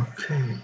Okay.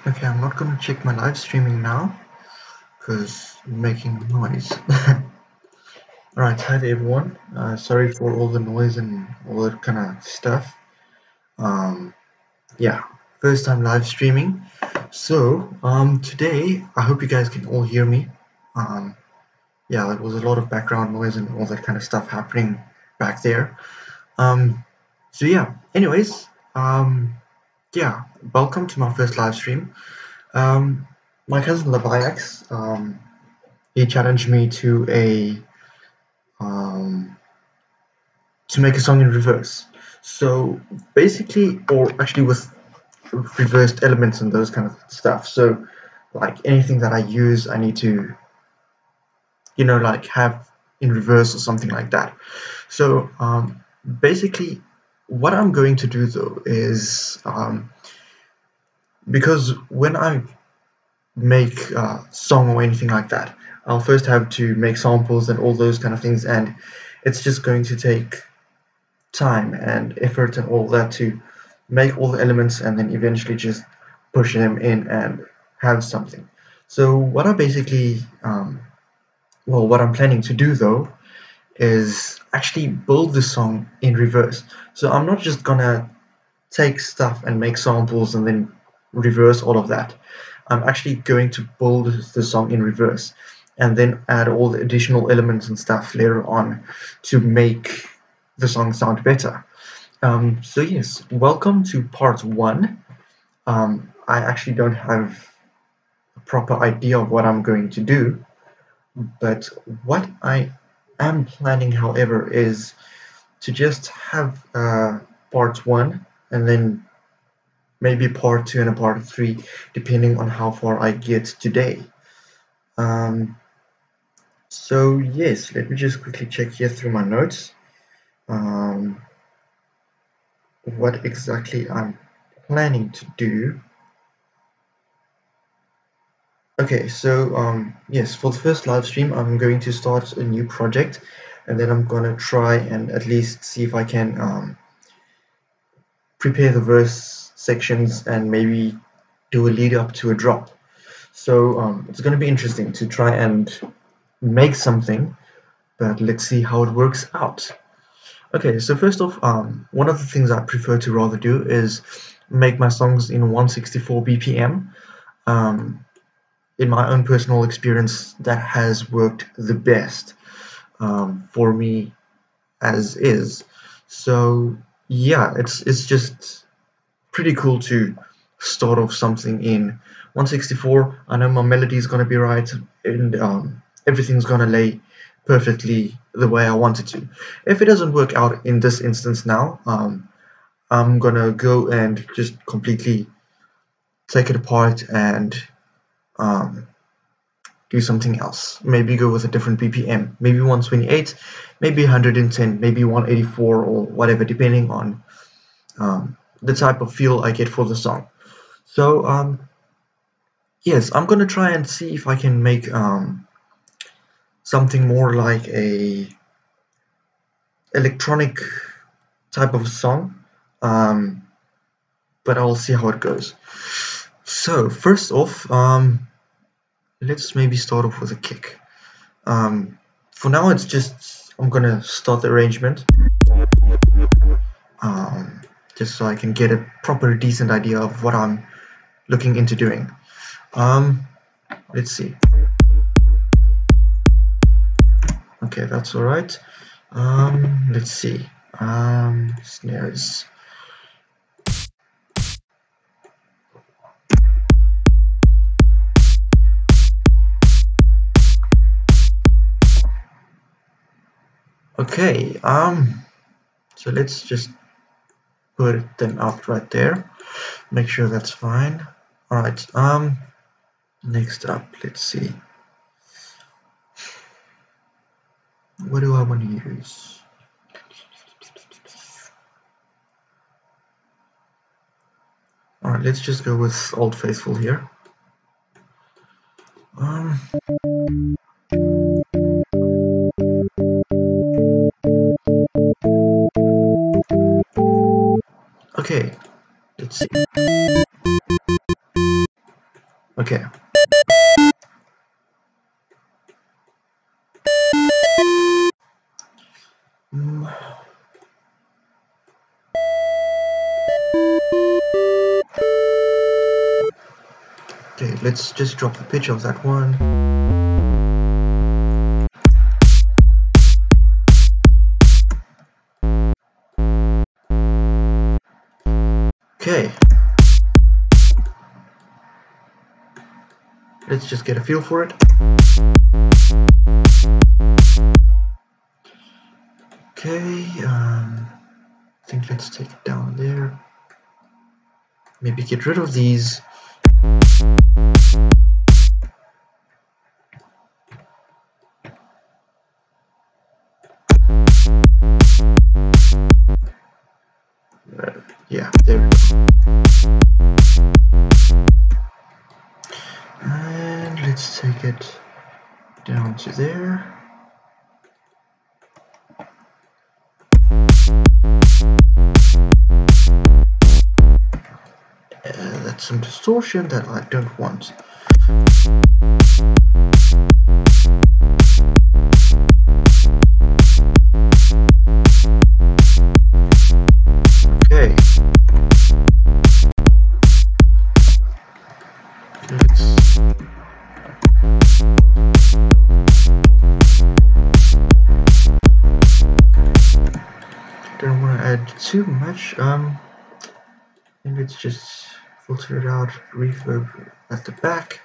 Okay, I'm not gonna check my live streaming now because I'm making noise. Alright, hi there everyone. Sorry for all the noise and all that kind of stuff. Yeah, first time live streaming. So, today I hope you guys can all hear me. Yeah, there was a lot of background noise and all that kind of stuff happening back there. So yeah, anyways, yeah, welcome to my first live stream. My cousin Leviax, he challenged me to make a song in reverse. So basically, or actually with reversed elements and those kind of stuff. So like anything that I use, I need to, like have in reverse or something like that. So basically, what I'm going to do though is because when I make a song or anything like that, I'll first have to make samples and all those kind of things, and it's just going to take time and effort and all that to make all the elements and then eventually just push them in and have something. So what I basically what I'm planning to do though is actually build the song in reverse. So I'm not just gonna take stuff and make samples and then reverse all of that. I'm actually going to build the song in reverse and then add all the additional elements and stuff later on to make the song sound better. So yes, welcome to part one. I actually don't have a proper idea of what I'm going to do, but what I am planning, however, is to just have part one and then maybe part two and a part three, depending on how far I get today. So yes, let me just quickly check here through my notes. What exactly I'm planning to do. Okay, so yes, for the first live stream, I'm going to start a new project, and then I'm gonna try and at least see if I can prepare the verse sections and maybe do a lead up to a drop. So it's gonna be interesting to try and make something, but let's see how it works out. Okay, so first off, one of the things I prefer to rather do is make my songs in 164 BPM. In my own personal experience, that has worked the best for me as is. So yeah, it's just pretty cool to start off something in 164. I know my melody is gonna be right, and everything's gonna lay perfectly the way I want it to. If it doesn't work out in this instance now, I'm gonna go and just completely take it apart and do something else. Maybe go with a different BPM, maybe 128, maybe 110, maybe 184 or whatever, depending on the type of feel I get for the song. So yes, I'm gonna try and see if I can make something more like a electronic type of song, but I'll see how it goes. So first off, let's maybe start off with a kick. For now, it's just I'm gonna start the arrangement, just so I can get a proper decent idea of what I'm looking into doing. Let's see. Okay, that's all right. Let's see. Snares. Okay, so let's just put them out right there. Make sure that's fine. All right. Next up, let's see. What do I want to use? All right, let's just go with Old Faithful here. Okay, let's see. Okay. Okay, let's just drop the pitch of that one. Okay. Let's just get a feel for it. Okay, I think let's take it down there. Maybe get rid of these. Yeah, there we go. And let's take it down to there. That's some distortion that I don't want. Okay. Don't want to add too much. And let's just filter it out, reverb at the back.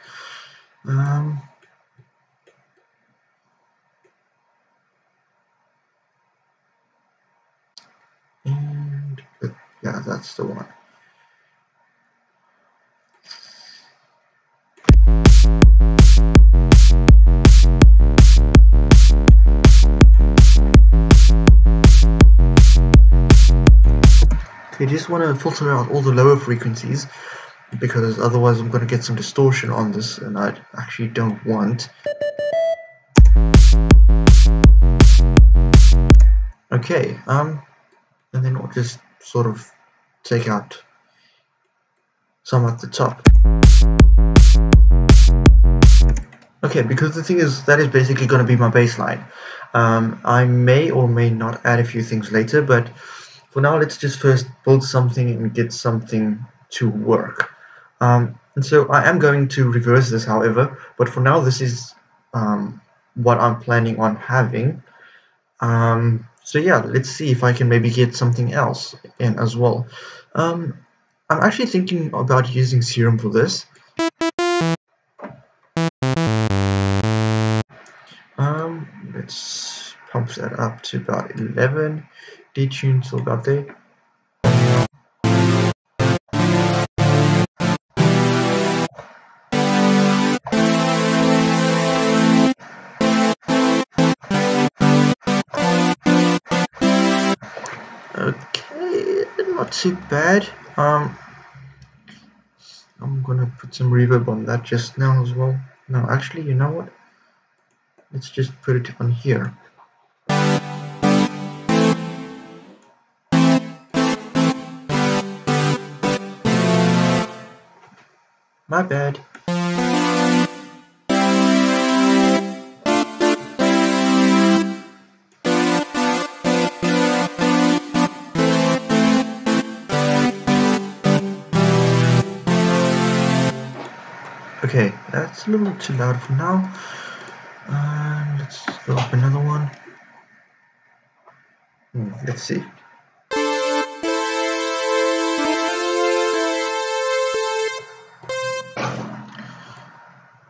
And yeah, that's the one. You just want to filter out all the lower frequencies, because otherwise I'm going to get some distortion on this, and I actually don't want. Okay, and then we'll just sort of take out some at the top. Okay, because the thing is, that is basically going to be my bass line. I may or may not add a few things later, but for now let's just first build something and get something to work. And so I am going to reverse this, however, but for now this is what I'm planning on having. So yeah, let's see if I can maybe get something else in as well. I'm actually thinking about using Serum for this. Let's pump that up to about 11, detune to about there. Okay, not too bad. I'm gonna put some reverb on that just now as well. No, actually, you know what? Let's just put it on here. My bad. Okay, that's a little too loud for now. Let's go up another one. Let's see.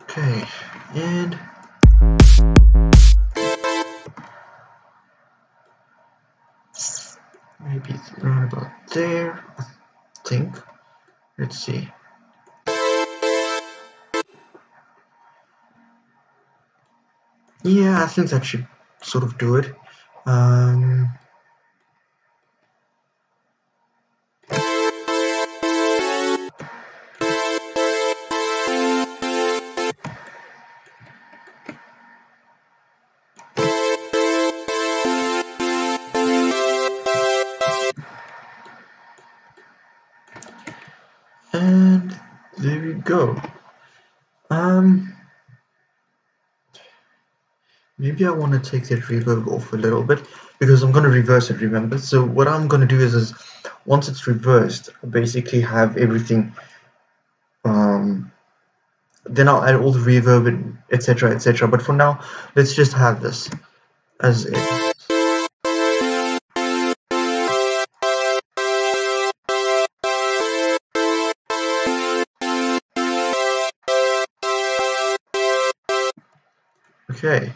Okay, and maybe it's around about there, I think. Let's see. Yeah, I think that should sort of do it. And there we go. Maybe I want to take that reverb off a little bit because I'm going to reverse it, remember? So what I'm going to do is once it's reversed, I basically have everything. Then I'll add all the reverb and etc, etc. But for now, let's just have this as it. Okay.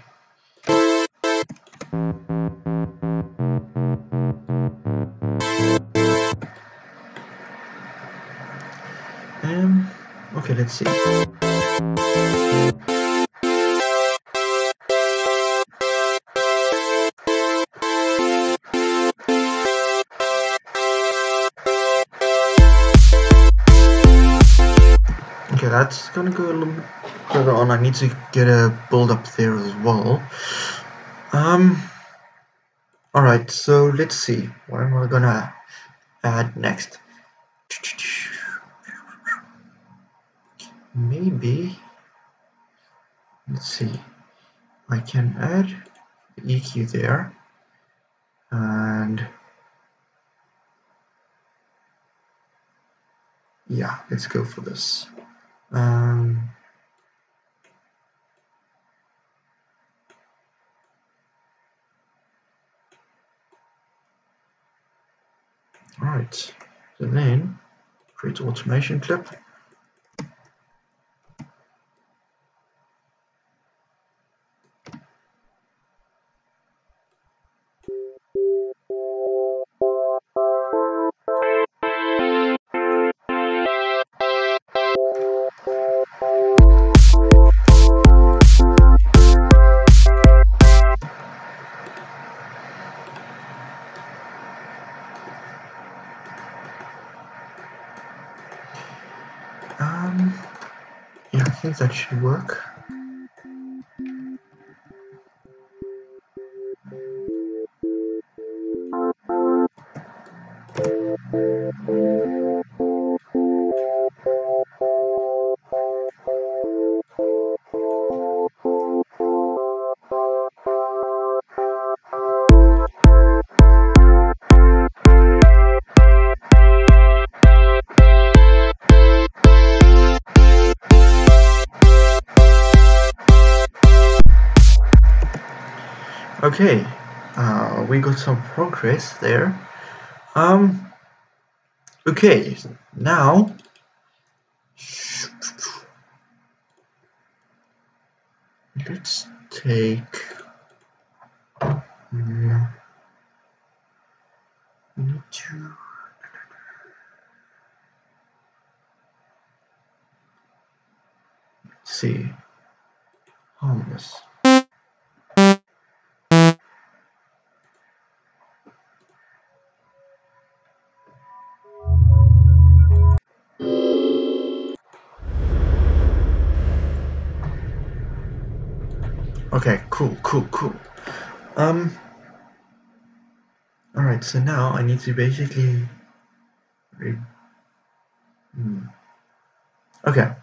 Okay, let's see. Okay, that's gonna go a little bit further on. I need to get a build up there as well. Alright, so let's see. What am I gonna add next? Maybe, let's see, I can add EQ there, and yeah, let's go for this. Alright, so then create automation clip. Yeah, I think that should work. Okay, we got some progress there. Okay, now let's take we need to see harmless. Okay, cool. Alright, so now I need to basically okay.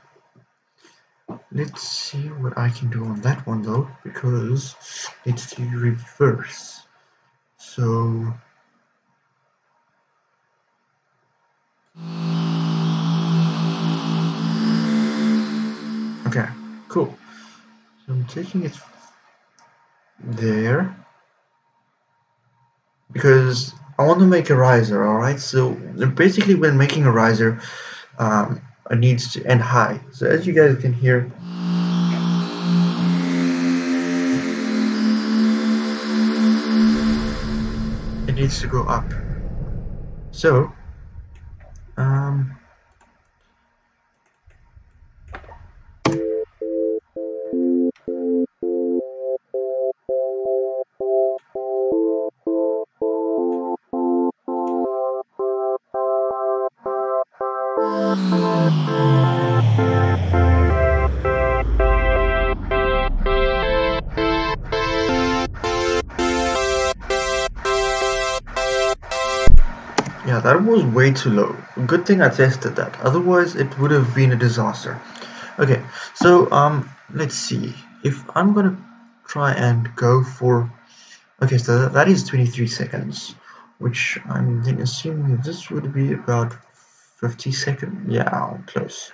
Let's see what I can do on that one though, because it's to reverse. So So I'm taking it there because I want to make a riser. Alright, so basically when making a riser, it needs to end high. So as you guys can hear, it needs to go up. So yeah, that was way too low. Good thing I tested that. Otherwise, it would have been a disaster. Okay, so let's see. If I'm gonna try and go for, okay, so that is 23 seconds, which I'm then assuming this would be about 50 seconds. Yeah, close.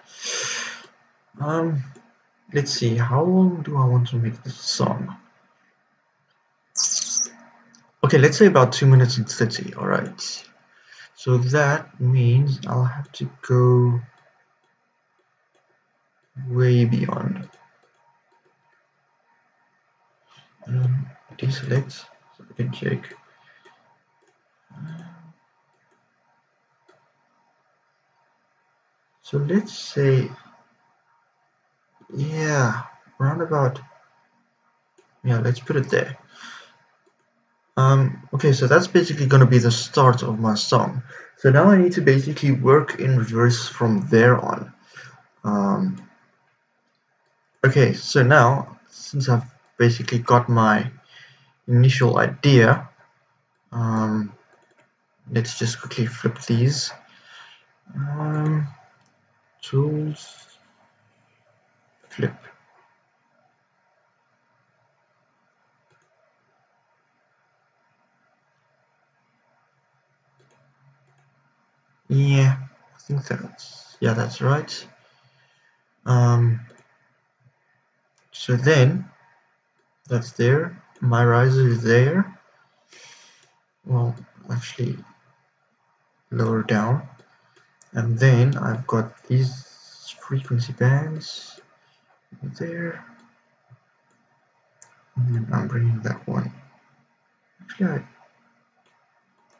Let's see. How long do I want to make this song? Okay, let's say about 2 minutes and 30. All right. So that means I'll have to go way beyond. Deselect so I can check. So let's say, yeah, around about, yeah, let's put it there. Okay, so that's basically going to be the start of my song. So now I need to basically work in reverse from there on. Okay, so now, since I've basically got my initial idea, let's just quickly flip these. Tools, flip. Yeah, I think that's right. So then that's there. My riser is there. Well, actually lower down, and then I've got these frequency bands there, and then I'm bringing that one. Actually, I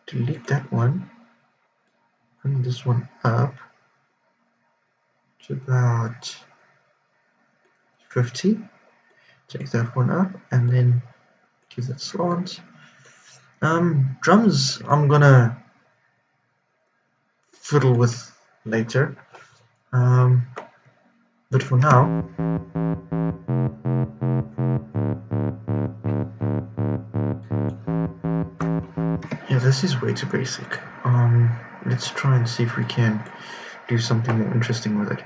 delete that one. Bring this one up to about 50. Take that one up, and then give that slant. Drums I'm gonna fiddle with later. But for now, yeah, this is way too basic. Let's try and see if we can do something more interesting with it.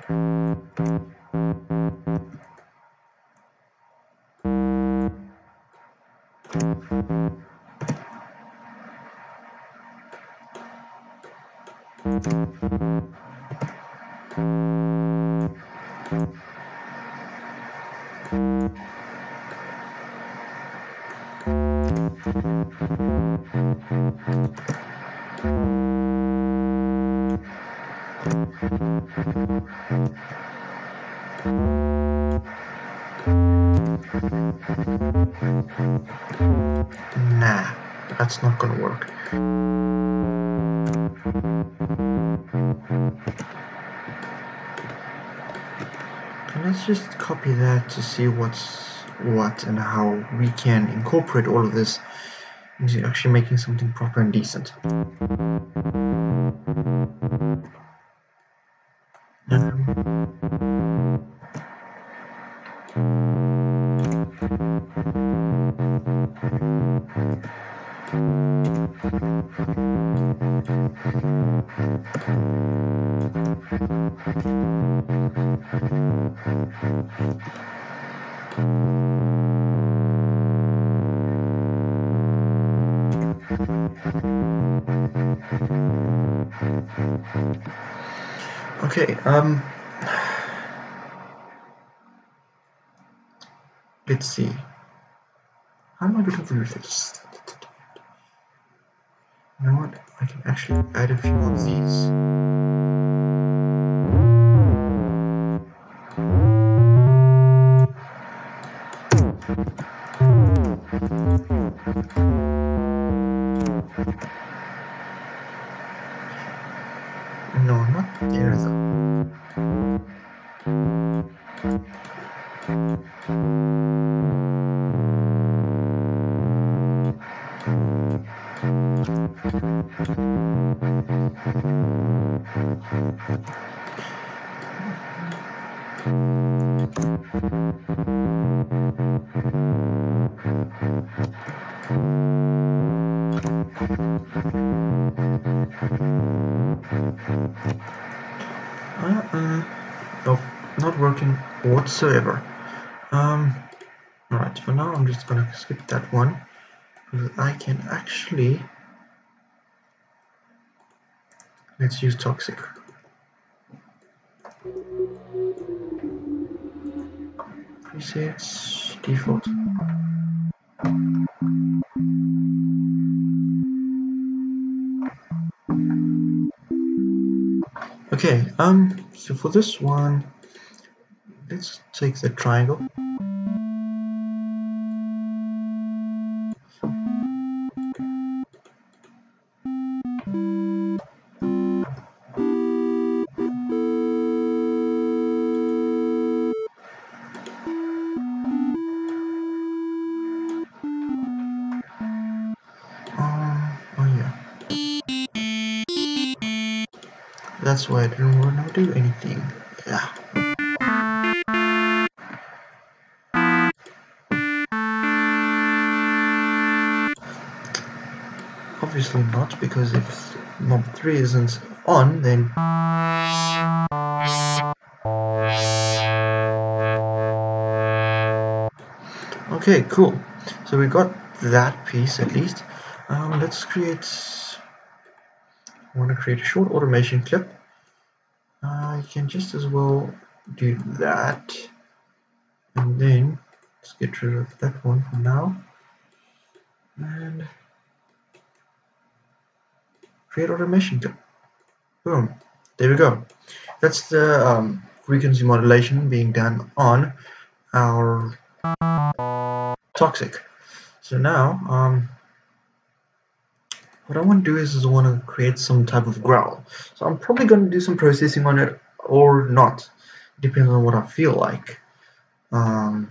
Nah, that's not gonna work. Let's just copy that to see what's what and how we can incorporate all of this into actually making something proper and decent. Okay, let's see. How am I going to do this? You know what? I can actually add a few of these. No, not there though. Nope, not working whatsoever. Alright, for now I'm just gonna skip that one, because I can actually, let's use toxic. Presets, default. Okay, so for this one, let's take the triangle. Oh yeah. That's why I didn't want to do anything. Yeah. Obviously not, because if mob 3 isn't on, then okay, cool. So we got that piece at least. Let's create. I want to create a short automation clip. I can just as well do that, and then let's get rid of that one for now, and create automation clip. Boom. There we go. That's the frequency modulation being done on our toxic. So now, what I want to do is I want to create some type of growl. So I'm probably going to do some processing on it or not. Depends on what I feel like. But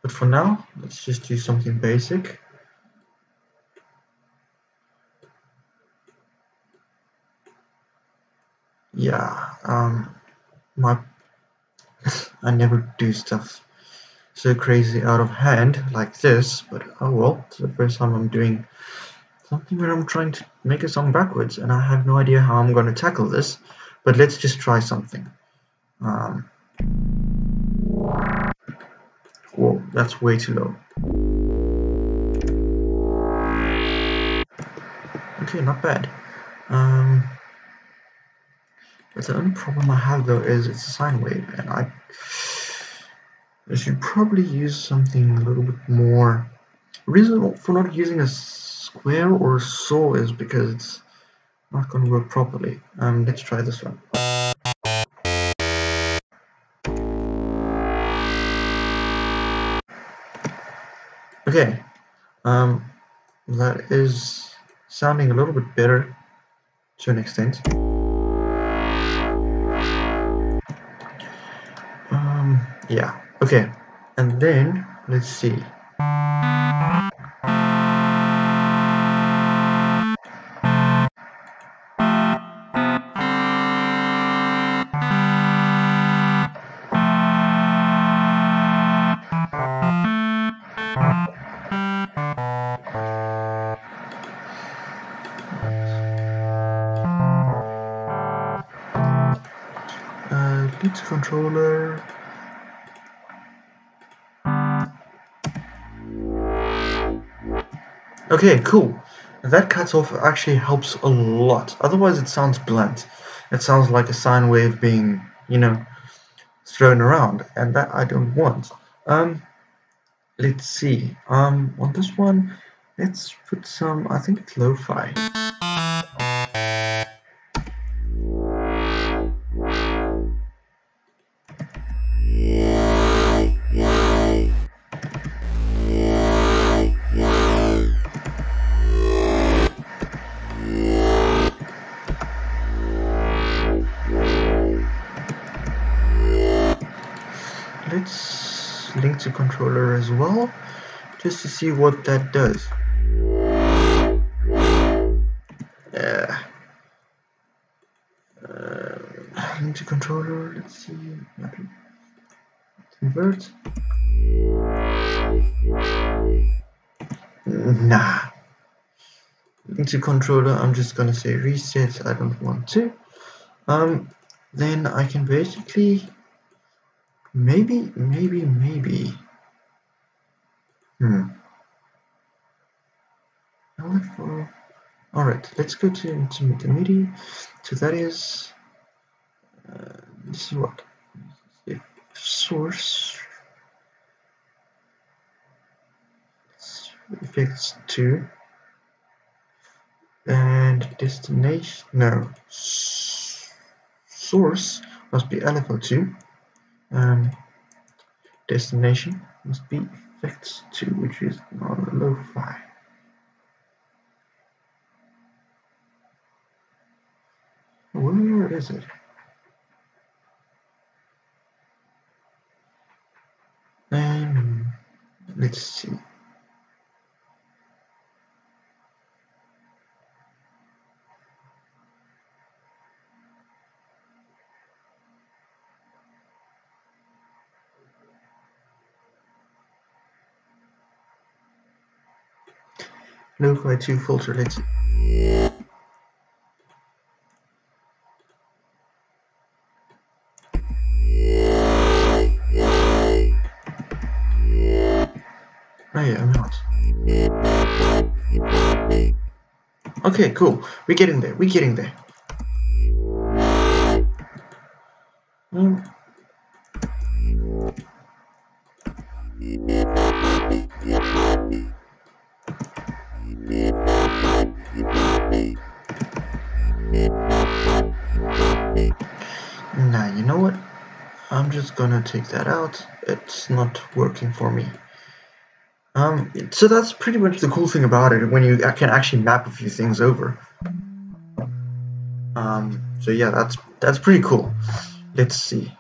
for now, let's just do something basic. Yeah, I never do stuff so crazy out of hand like this, but oh well, it's the first time I'm doing something where I'm trying to make a song backwards, and I have no idea how I'm going to tackle this, but let's just try something. Whoa, that's way too low. Okay, not bad. But the only problem I have though is it's a sine wave, and I should probably use something a little bit more. The reason for not using a square or a saw is because it's not going to work properly. Let's try this one. Okay, that is sounding a little bit better to an extent. Yeah, okay, and then let's see. Lead controller. Okay, cool. That cuts off actually helps a lot. Otherwise, it sounds blunt. It sounds like a sine wave being, you know, thrown around, and that I don't want. Let's see. On this one, let's put some. I think it's lo-fi. Let's link to controller as well, just to see what that does. Link to controller. Let's see. Convert. Nah. Link to controller. I'm just gonna say reset. I don't want to. Then I can basically maybe. Alright, let's go to MIDI. So that is this is what? If source effects 2 and destination, no, source must be level 2, destination must be effects 2, which is not a lo-fi. Where is it? Let's see. Lo-fi 2 filter, let's see. Oh yeah, I'm not. Okay, cool. We're getting there. Now, you know what? I'm just gonna take that out. It's not working for me. So that's pretty much the cool thing about it, when you can actually map a few things over. So yeah, that's pretty cool. Let's see.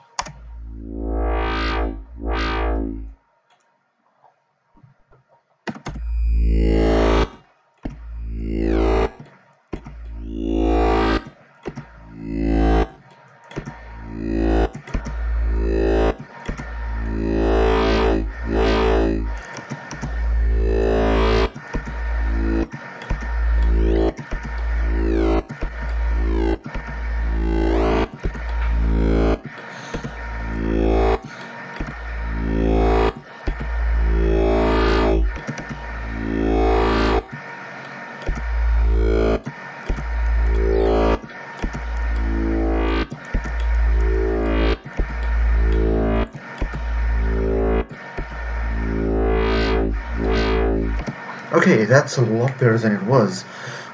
Okay, that's a lot better than it was.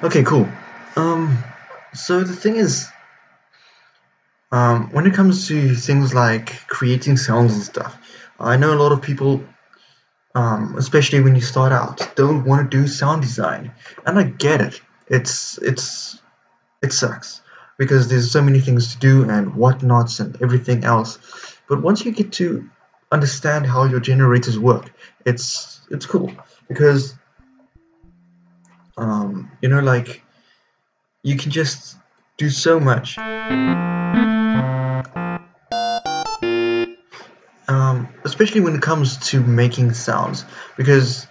Okay, cool. So the thing is, when it comes to things like creating sounds and stuff, I know a lot of people, especially when you start out, don't want to do sound design, and I get it. It sucks because there's so many things to do and whatnots and everything else. But once you get to understand how your generators work, it's cool because you know, like, you can just do so much. Especially when it comes to making sounds, because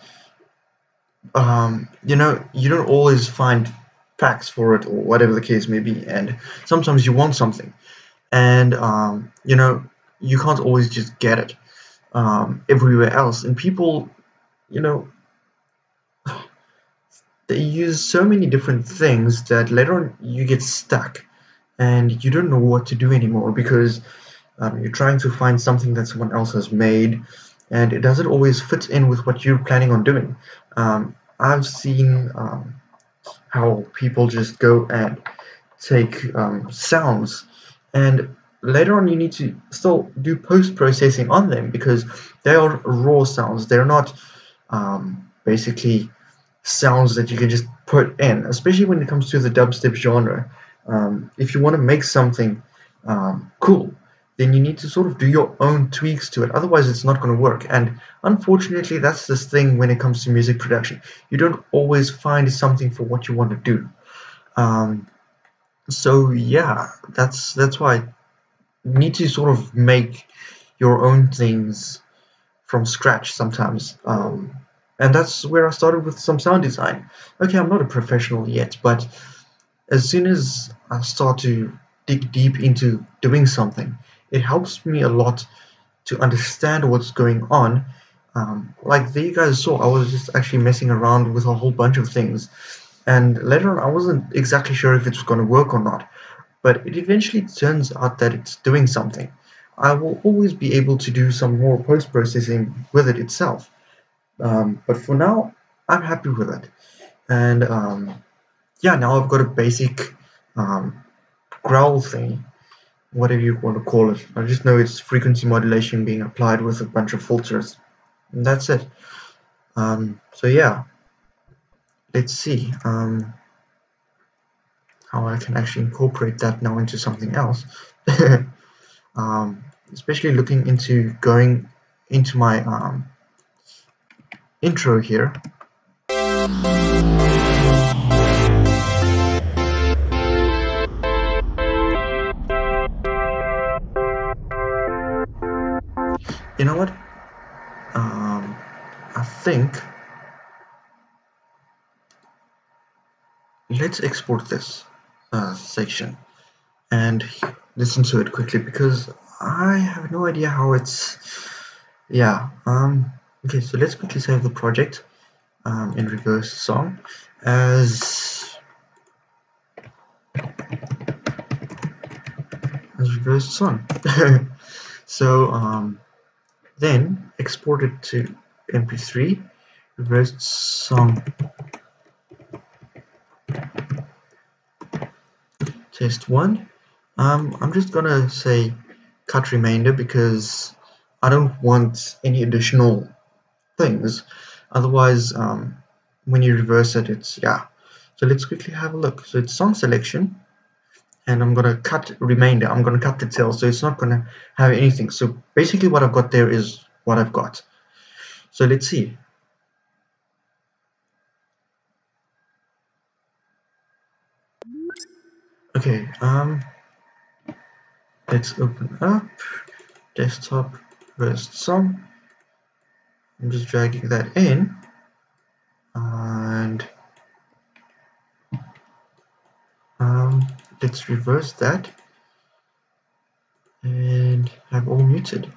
you know, you don't always find packs for it or whatever the case may be, and sometimes you want something, and you know, you can't always just get it everywhere else, and people, you know, they use so many different things that later on you get stuck and you don't know what to do anymore, because You're trying to find something that someone else has made, and it doesn't always fit in with what you're planning on doing. I've seen how people just go and take sounds, and later on you need to still do post-processing on them because they are raw sounds. They're not basically sounds that you can just put in, especially when it comes to the dubstep genre. If you want to make something cool, then you need to sort of do your own tweaks to it. Otherwise, it's not going to work. And unfortunately, that's this thing when it comes to music production. You don't always find something for what you want to do. So yeah, that's why you need to sort of make your own things from scratch sometimes. And that's where I started with some sound design. Okay, I'm not a professional yet, but as soon as I start to dig deep into doing something, it helps me a lot to understand what's going on. Like there you guys saw, I was just actually messing around with a whole bunch of things, and later on I wasn't exactly sure if it was going to work or not, but it eventually turns out that it's doing something. I will always be able to do some more post-processing with it itself, but for now I'm happy with it. And yeah, now I've got a basic growl thing, whatever you want to call it. I just know it's frequency modulation being applied with a bunch of filters, and that's it. So yeah, let's see how I can actually incorporate that now into something else. Especially looking into going into my intro here. You know what? I think let's export this section and listen to it quickly because I have no idea how it's. Yeah. Okay, so let's quickly save the project in reverse song as reverse song. So then export it to MP3 reverse song test 1. I'm just gonna say cut remainder because I don't want any additional things, otherwise when you reverse it, it's yeah. So let's quickly have a look. So it's song selection, and I'm gonna cut remainder. I'm gonna cut the tail, so it's not gonna have anything. So basically what I've got there is what I've got. So let's see. Okay, let's open up desktop first song. I'm just dragging that in, and let's reverse that and have all muted.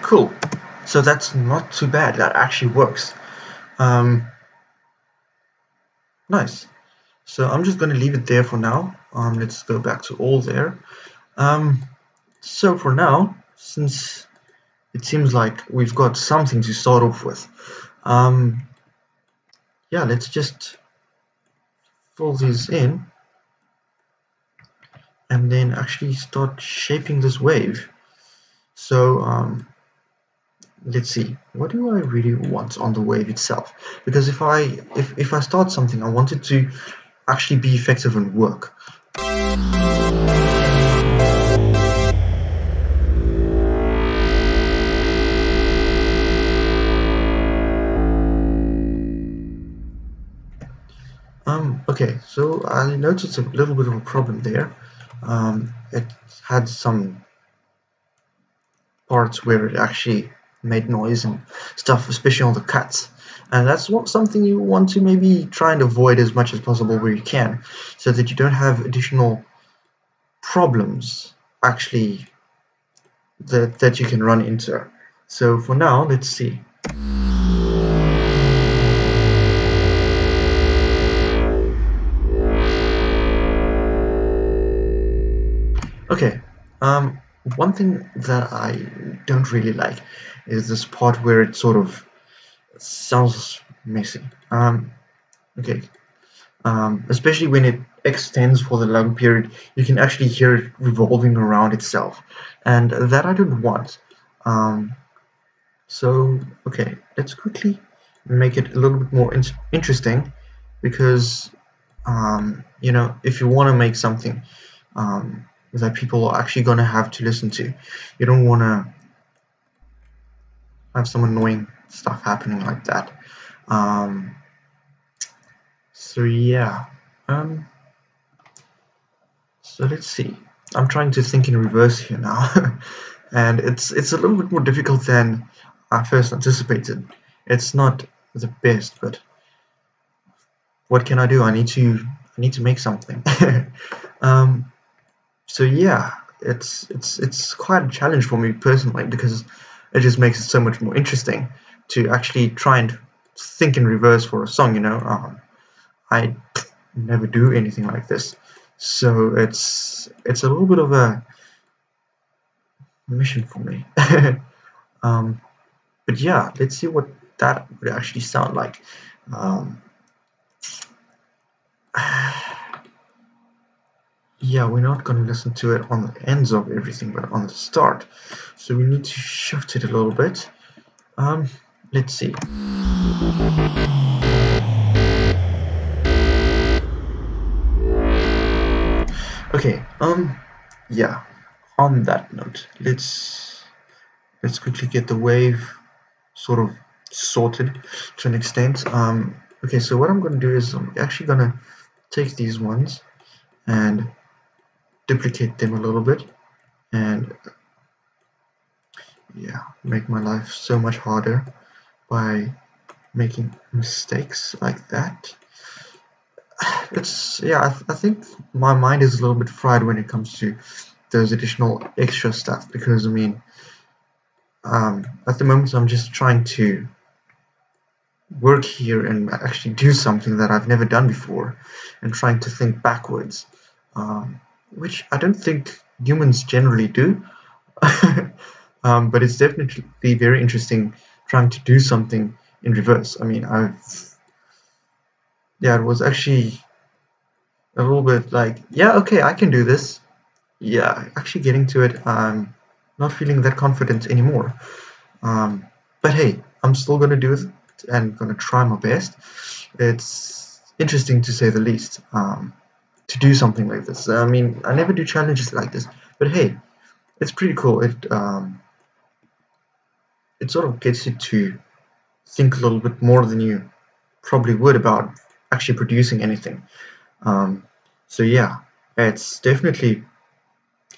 Cool. So that's not too bad. That actually works. Nice. So I'm just going to leave it there for now. Let's go back to all there. So for now, since it seems like we've got something to start off with, yeah, let's just fill these in and then actually start shaping this wave. So let's see, what do I really want on the wave itself? Because if I start something, I want it to actually be effective and work. Okay, so I noticed a little bit of a problem there. It had some parts where it actually made noise and stuff, especially on the cuts. and that's something you want to maybe try and avoid as much as possible where you can, so that you don't have additional problems actually that you can run into. So for now, let's see. Okay, one thing that I don't really like is this part where it sort of sounds messy. Okay, especially when it extends for the long period, you can actually hear it revolving around itself, and that I don't want. So, okay, let's quickly make it a little bit more interesting, because you know, if you want to make something that people are actually going to have to listen to, you don't want to have some annoying stuff happening like that. So yeah, so let's see. I'm trying to think in reverse here now, and it's a little bit more difficult than I first anticipated. It's not the best, but what can I do? I need to make something. So yeah, it's quite a challenge for me personally, because it just makes it so much more interesting to actually try and think in reverse for a song. You know, I never do anything like this, so it's a little bit of a mission for me. But yeah, let's see what that would actually sound like. Yeah, we're not going to listen to it on the ends of everything, but on the start. So we need to shift it a little bit. Let's see. Okay, yeah, on that note, let's quickly get the wave sort of sorted to an extent. Okay, so what I'm going to do is I'm actually going to take these ones and duplicate them a little bit, and yeah, make my life so much harder by making mistakes like that. It's, yeah, I think my mind is a little bit fried when it comes to those additional extra stuff, because I mean, at the moment I'm just trying to work here and actually do something that I've never done before, and trying to think backwards, which I don't think humans generally do. But it's definitely very interesting trying to do something in reverse. I mean, yeah, it was actually a little bit like, yeah, okay, I can do this. Yeah, actually getting to it, I'm not feeling that confident anymore. But hey, I'm still gonna do it and gonna try my best. It's interesting to say the least, to do something like this. I mean, I never do challenges like this, but hey, it's pretty cool. It sort of gets you to think a little bit more than you probably would about actually producing anything. So yeah, it's definitely,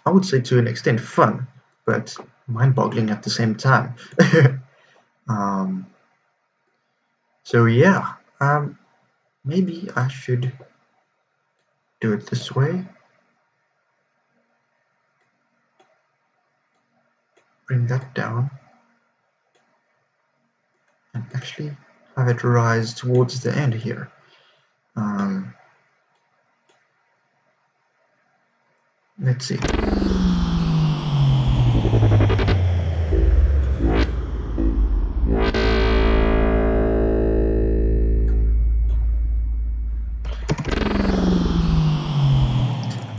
I would say, to an extent fun, but mind-boggling at the same time. um, so yeah, maybe I should do it this way. Bring that down and actually have it rise towards the end here. Let's see.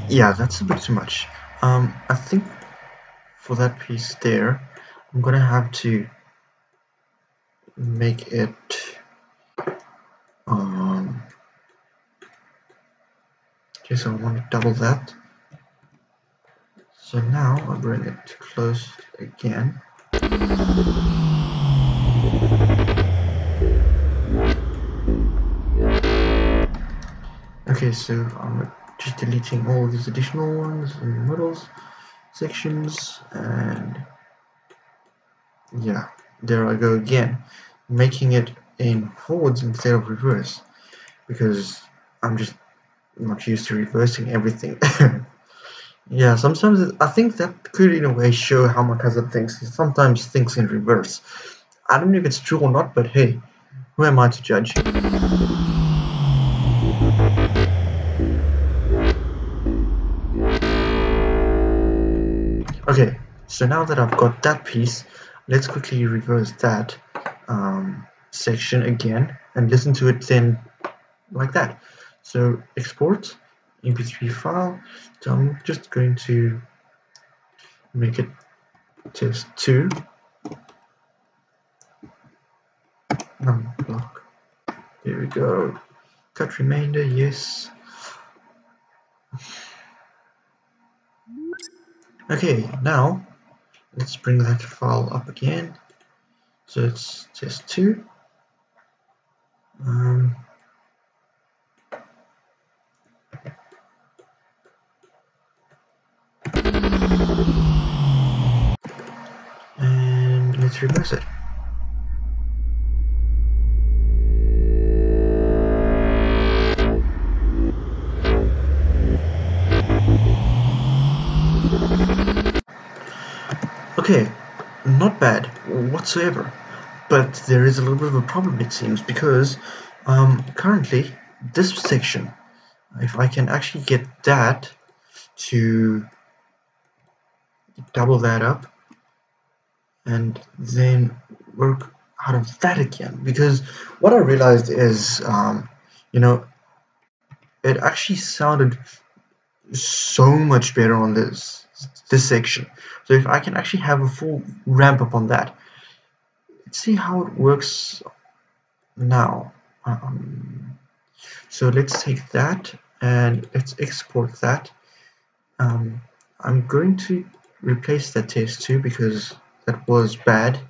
Yeah, that's a bit too much. I think for that piece there, I'm gonna have to make it okay, so I want to double that. So now I'll bring it close again. Okay, so I'm just deleting all these additional ones in the middle sections, and yeah, there I go again, making it in forwards instead of reverse, because I'm just not used to reversing everything. Yeah, sometimes I think that could in a way show how my cousin thinks. He sometimes thinks in reverse. I don't know if it's true or not, but hey, who am I to judge? Okay, so now that I've got that piece, let's quickly reverse that section again and listen to it then like that. So export mp3 file. So I'm just going to make it test2 number block. There we go. Cut remainder, yes. Okay, now let's bring that file up again. So it's test2. And let's reverse it. Okay, not bad whatsoever, but there is a little bit of a problem, it seems, because currently this section, if I can actually get that to double that up and then work out of that again, because what I realized is you know, it actually sounded so much better on this section. So if I can actually have a full ramp up on that, let's see how it works now. So let's take that and let's export that. I'm going to replace that test2 because that was bad.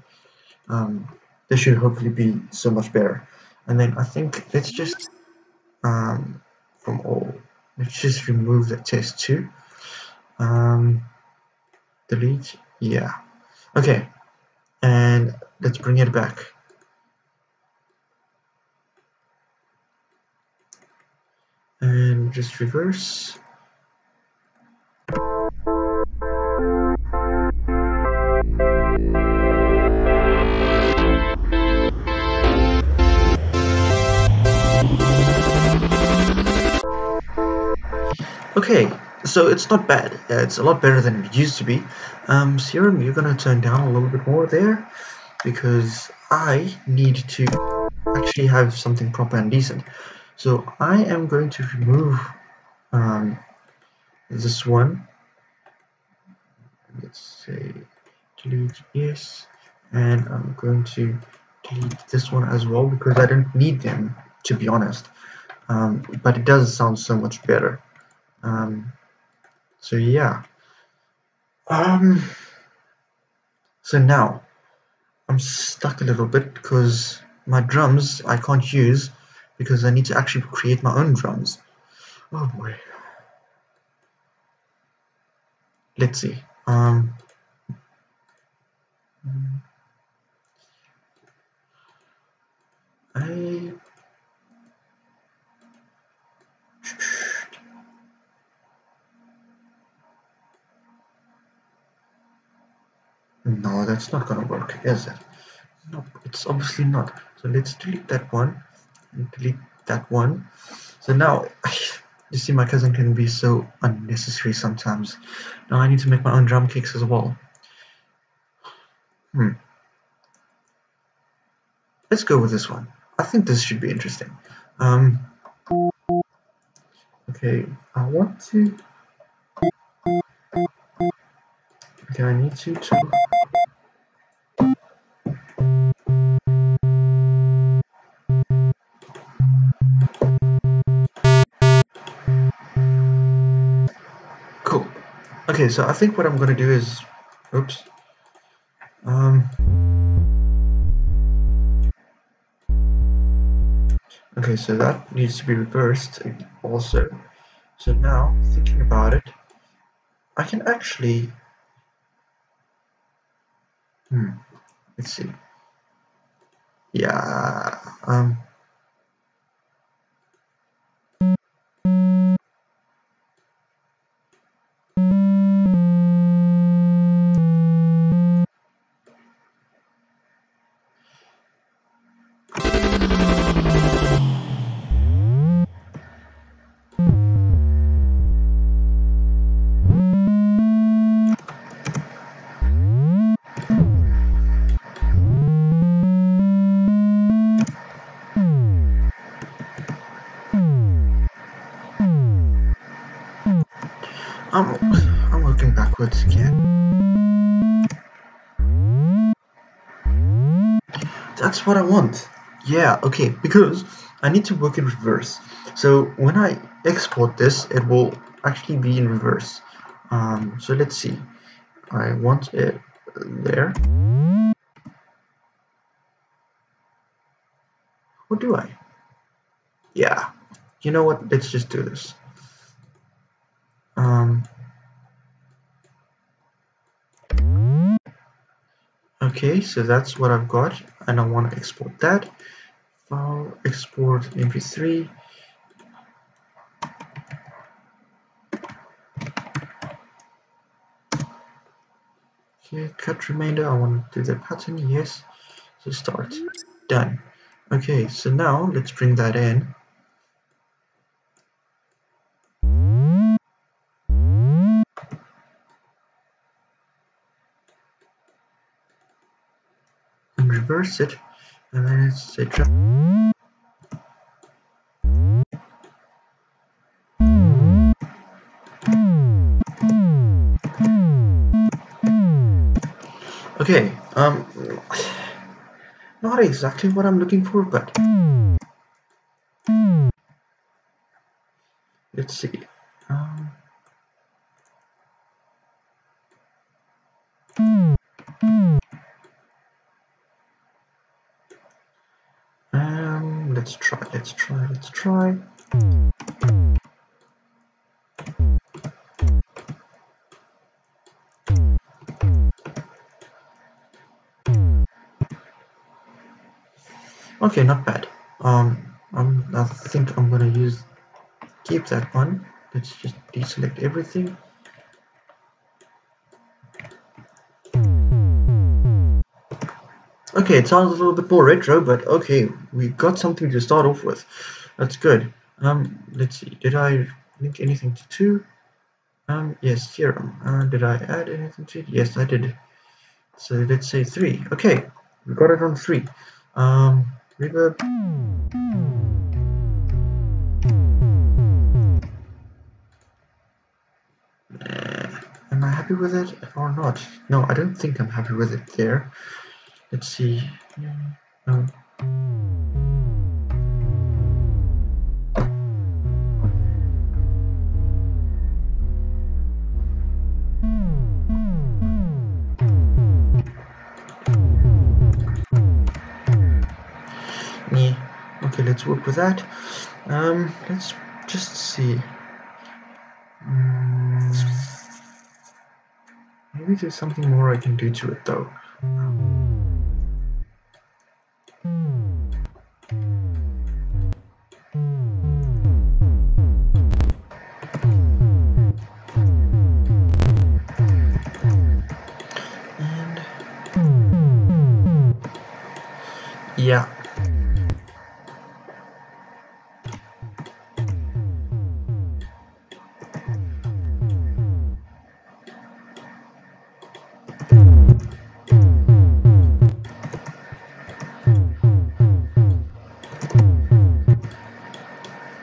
This should hopefully be so much better. And then I think let's just from all, let's just remove that test2. Delete, yeah. Okay, and let's bring it back. And just reverse. Okay, so it's not bad. It's a lot better than it used to be. Serum, you're gonna turn down a little bit more there because I need to actually have something proper and decent. So I am going to remove this one. Let's say delete, yes, and I'm going to delete this one as well because I don't need them, to be honest. But it does sound so much better. So yeah. So now I'm stuck a little bit because my drums I can't use because I need to actually create my own drums. Oh boy. Let's see. No, that's not gonna work, is it? No, it's obviously not. So let's delete that one and delete that one. So now, you see, my cousin can be so unnecessary sometimes. Now I need to make my own drum kicks as well. Let's go with this one. I think this should be interesting. Okay, I want to. Okay, I need to. Cool. Okay, so I think what I'm gonna do is, oops. Okay, so that needs to be reversed also. So now, thinking about it, I can actually, let's see. Yeah. I'm working backwards again. That's what I want. Yeah, okay, because I need to work in reverse. So when I export this, it will actually be in reverse. So let's see. I want it there. Or do I? Yeah. You know what? Let's just do this. Okay, so that's what I've got, and I want to export that. File, export MP3. Okay, cut remainder. I want to do the pattern. Yes. So start. Done. Okay, so now let's bring that in. And reverse it, and then it's say drop. Okay, not exactly what I'm looking for, but let's see. Let's try. Okay, not bad. I think I'm gonna keep that one. Let's just deselect everything. Okay, it sounds a little bit more retro, but okay, we got something to start off with. That's good. Let's see. Did I link anything to 2? Yes, theorem. Did I add anything to it? Yes, I did. So let's say 3. Okay, we got it on 3. Reverb. Am I happy with it or not? No, I don't think I'm happy with it there. Let's see. No. Okay, let's work with that. Let's just see. Maybe there's something more I can do to it though. And yeah.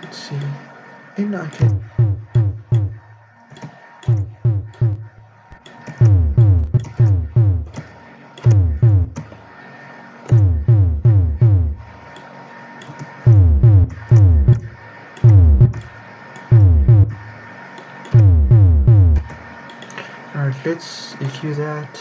Let's see. And I can. Alright, let's EQ that.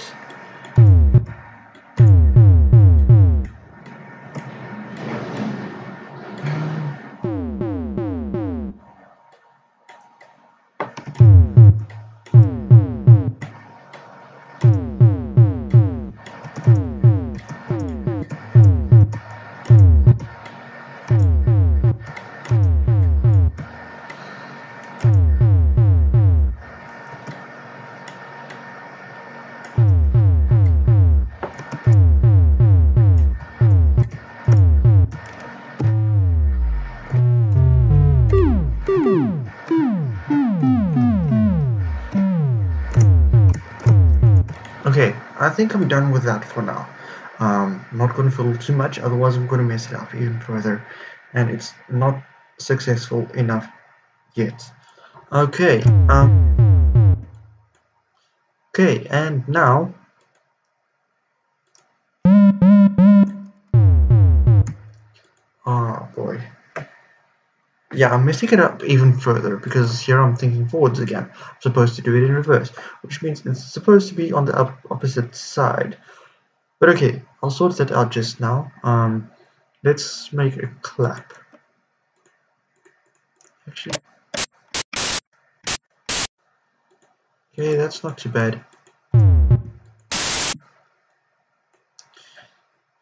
Okay, I think I'm done with that for now. I'm not going to fiddle too much, otherwise I'm going to mess it up even further, and it's not successful enough yet. Okay, okay, and now oh boy. Yeah, I'm messing it up even further because here I'm thinking forwards again. I'm supposed to do it in reverse, which means it's supposed to be on the opposite side. But okay, I'll sort that out just now. Let's make a clap. Actually, okay, that's not too bad.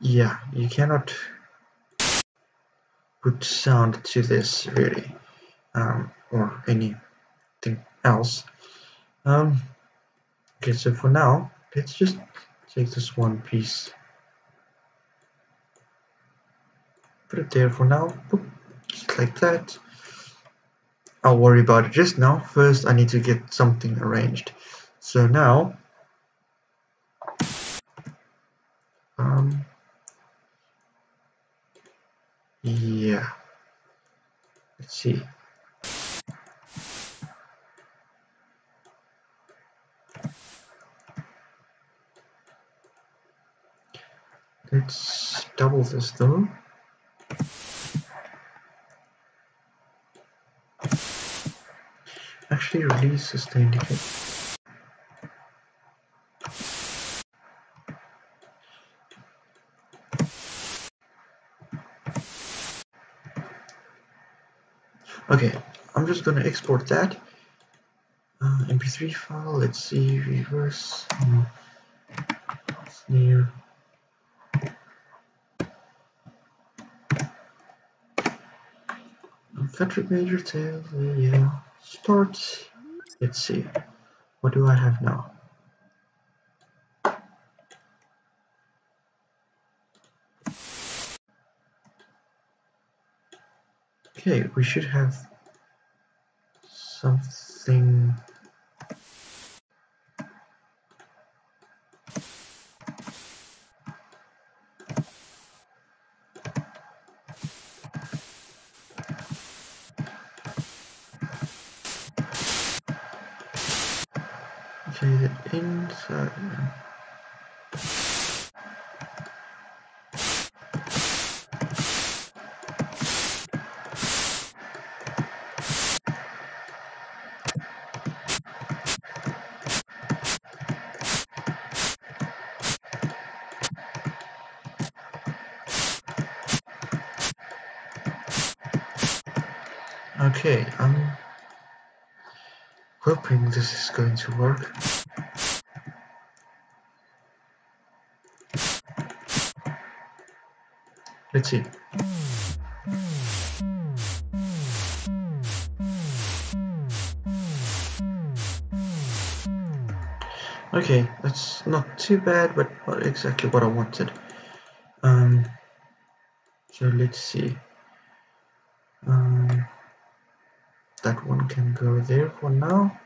Yeah, you cannot put sound to this really, or anything else. Okay, so for now, let's just take this one piece, put it there for now, boop, just like that. I'll worry about it just now. First, I need to get something arranged. So now, yeah, let's see. Let's double this though. Actually, release is the indicator. Okay, I'm just gonna export that MP3 file. Let's see, reverse. Snare. Federate major tail. Yeah. Start. Let's see. What do I have now? Okay, we should have something. Okay, the inside. Okay, I'm hoping this is going to work. Let's see. Okay, that's not too bad, but not exactly what I wanted. So let's see. That one can go there for now.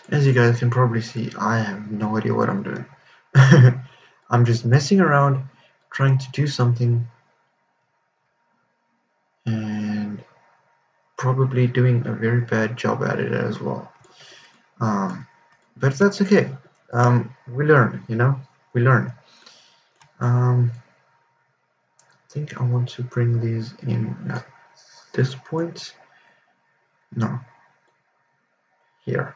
As you guys can probably see, I have no idea what I'm doing. I'm just messing around, trying to do something, and probably doing a very bad job at it as well. But that's okay. We learn, you know? We learn. I think I want to bring these in at this point. No. Here.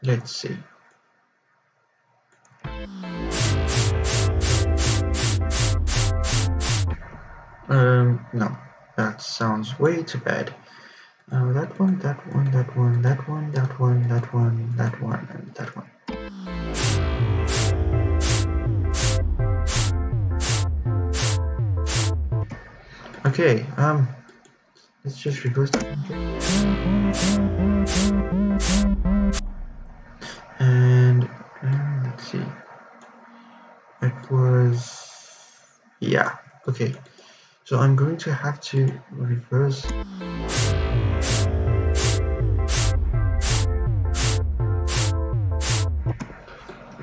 Let's see. No. That sounds way too bad. That one, that one, that one, that one, that one, that one, that one, and that one. Okay, let's just reverse that. Okay, so I'm going to have to reverse.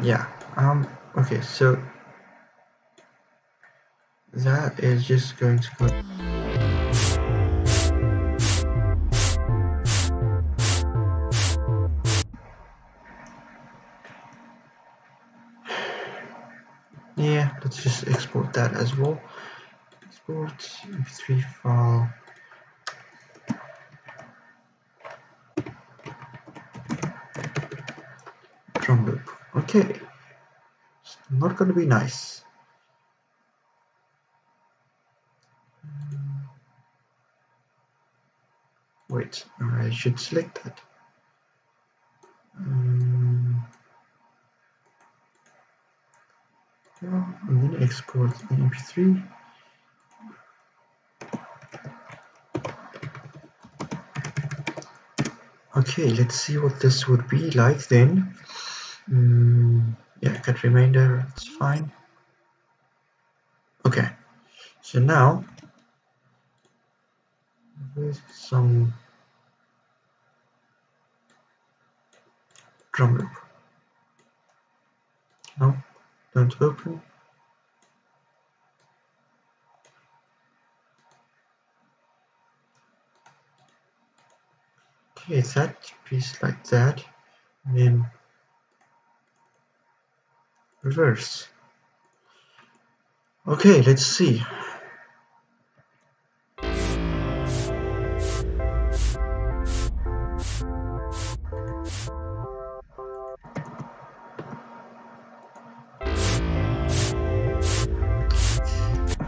Yeah, okay, so that is just going to go. Yeah, let's just export that as well. Export MP3 file. Drum loop. Okay, it's not going to be nice. Wait, I should select that. I'm going to export the MP3. Okay, let's see what this would be like then. Yeah, cut remainder, it's fine. Okay, so now with some drum loop. No, don't open. Okay, that piece like that, and then reverse. Okay, let's see.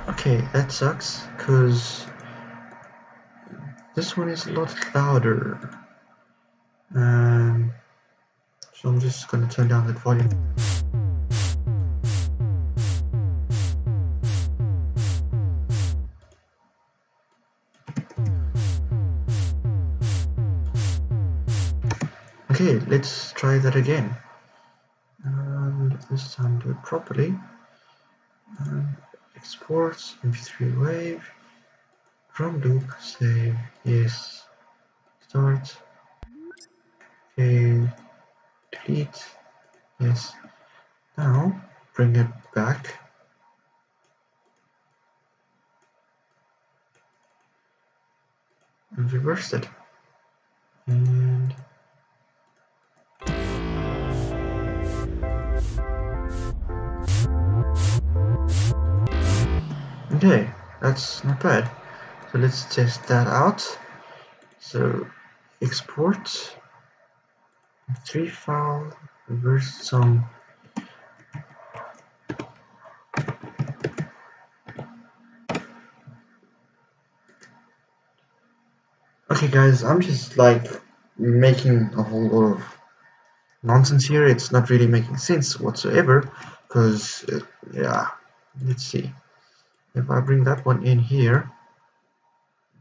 Okay, that sucks, because this one is a lot louder. So I'm just going to turn down that volume. Okay, let's try that again. And this time do it properly. Export, MP3 wave, drum loop, save, yes, start, okay, delete, yes. Now bring it back and reverse it. And okay, that's not bad. So let's test that out. So export MP3 file, reverse some. Okay guys, I'm just like making a whole lot of nonsense here. It's not really making sense whatsoever, because yeah, let's see. If I bring that one in here,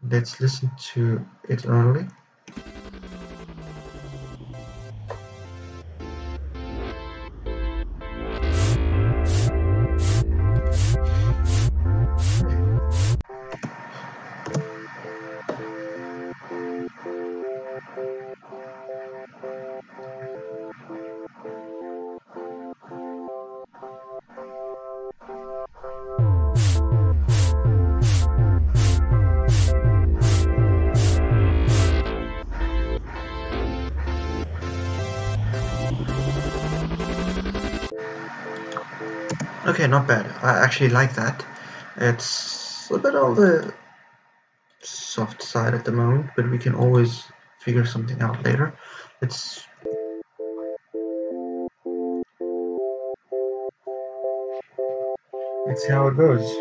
let's listen to it only. Okay, not bad. I actually like that. It's a bit on the soft side at the moment, but we can always figure something out later. Let's see how it goes.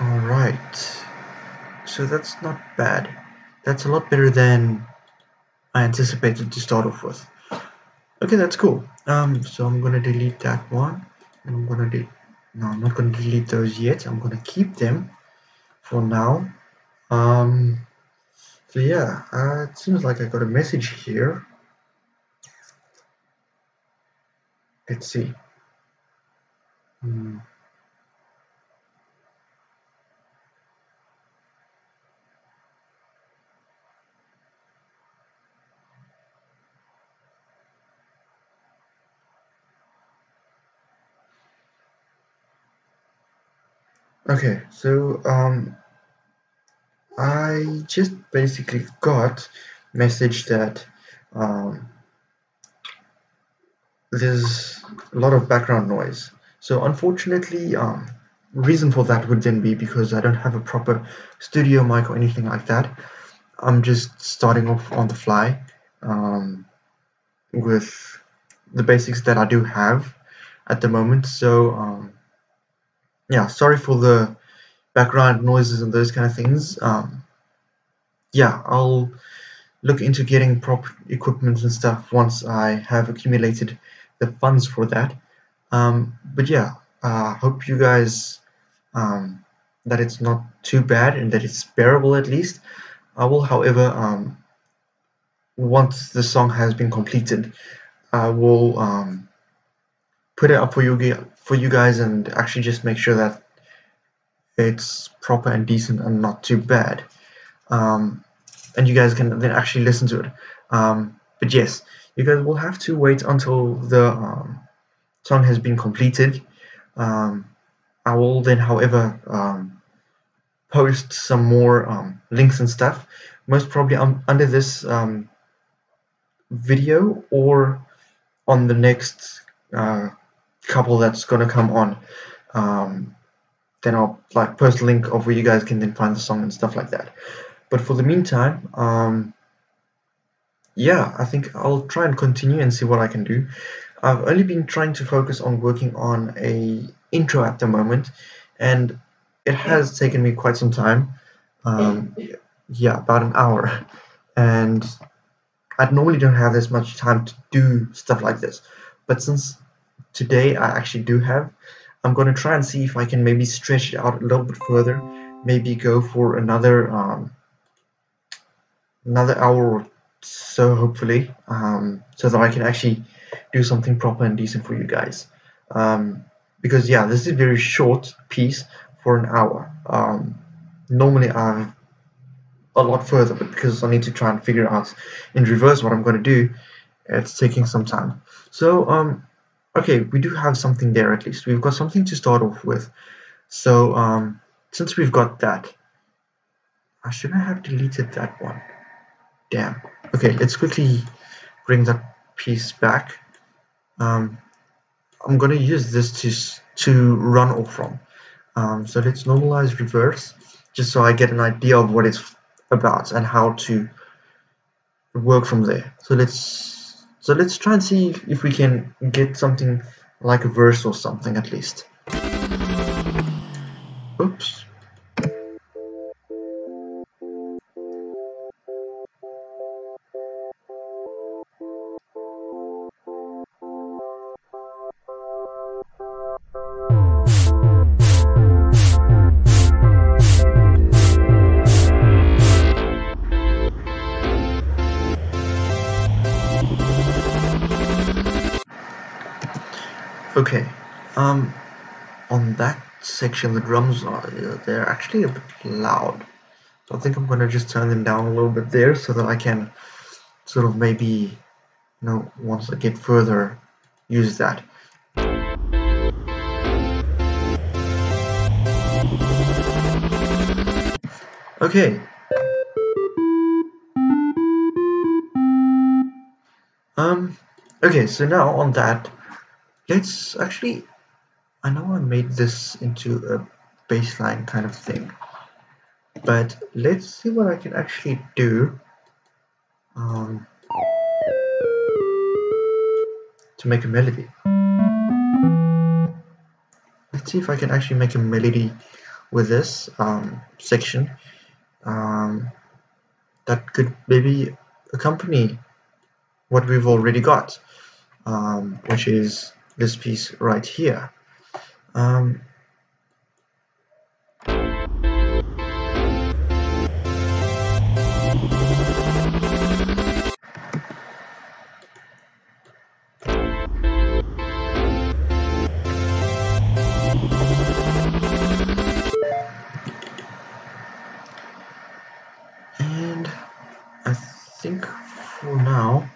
Alright, so that's not bad. That's a lot better than I anticipated to start off with. Okay, that's cool. So I'm gonna delete that one And I'm gonna no, I'm not gonna delete those yet. I'm gonna keep them for now. So yeah, it seems like I got a message here. Let's see. Okay, so I just basically got message that there's a lot of background noise. So unfortunately, reason for that would then be because I don't have a proper studio mic or anything like that. I'm just starting off on the fly with the basics that I do have at the moment. So yeah, sorry for the background noises and those kind of things. Yeah, I'll look into getting proper equipment and stuff once I have accumulated the funds for that. But yeah, hope you guys that it's not too bad and that it's bearable at least. I will, however, once the song has been completed, I will put it up for you guys and actually just make sure that it's proper and decent and not too bad. And you guys can then actually listen to it. But yes, you guys will have to wait until the song has been completed. I will then, however, post some more links and stuff, most probably under this video or on the next couple that's gonna come on. Then I'll like post a link of where you guys can then find the song and stuff like that. But for the meantime, yeah, I think I'll try and continue and see what I can do. I've only been trying to focus on working on a intro at the moment, and it has taken me quite some time. Yeah, about an hour, and I normally don't have this much time to do stuff like this. But since today I actually do have, I'm going to try and see if I can maybe stretch it out a little bit further, maybe go for another hour or so, hopefully, so that I can actually do something proper and decent for you guys. Because yeah, this is a very short piece for an hour. Normally I'm a lot further, but because I need to try and figure out in reverse what I'm going to do, it's taking some time. So okay, we do have something there at least. We've got something to start off with. So since we've got that, I shouldn't have deleted that one. Damn. Okay, let's quickly bring that piece back. I'm gonna use this to run off from. So let's normalize reverse, just so I get an idea of what it's about and how to work from there. So let's try and see if we can get something like a verse or something at least. Oops. Okay, on that section, the drums they're actually a bit loud. So I think I'm gonna just turn them down a little bit there so that I can sort of maybe, once I get further, use that. Okay. Okay, so now on that, let's actually, I know I made this into a baseline kind of thing, but let's see what I can actually do to make a melody. Let's see if I can actually make a melody with this section that could maybe accompany what we've already got, which is this piece right here. Um, and I think for now,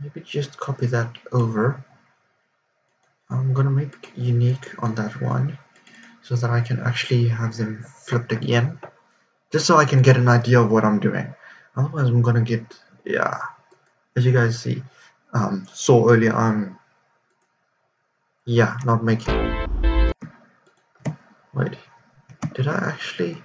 maybe just copy that over. I'm gonna make unique on that one so that I can actually have them flipped again, just so I can get an idea of what I'm doing. Otherwise I'm gonna get, yeah, as you guys saw earlier, I'm not making. Wait, did I actually?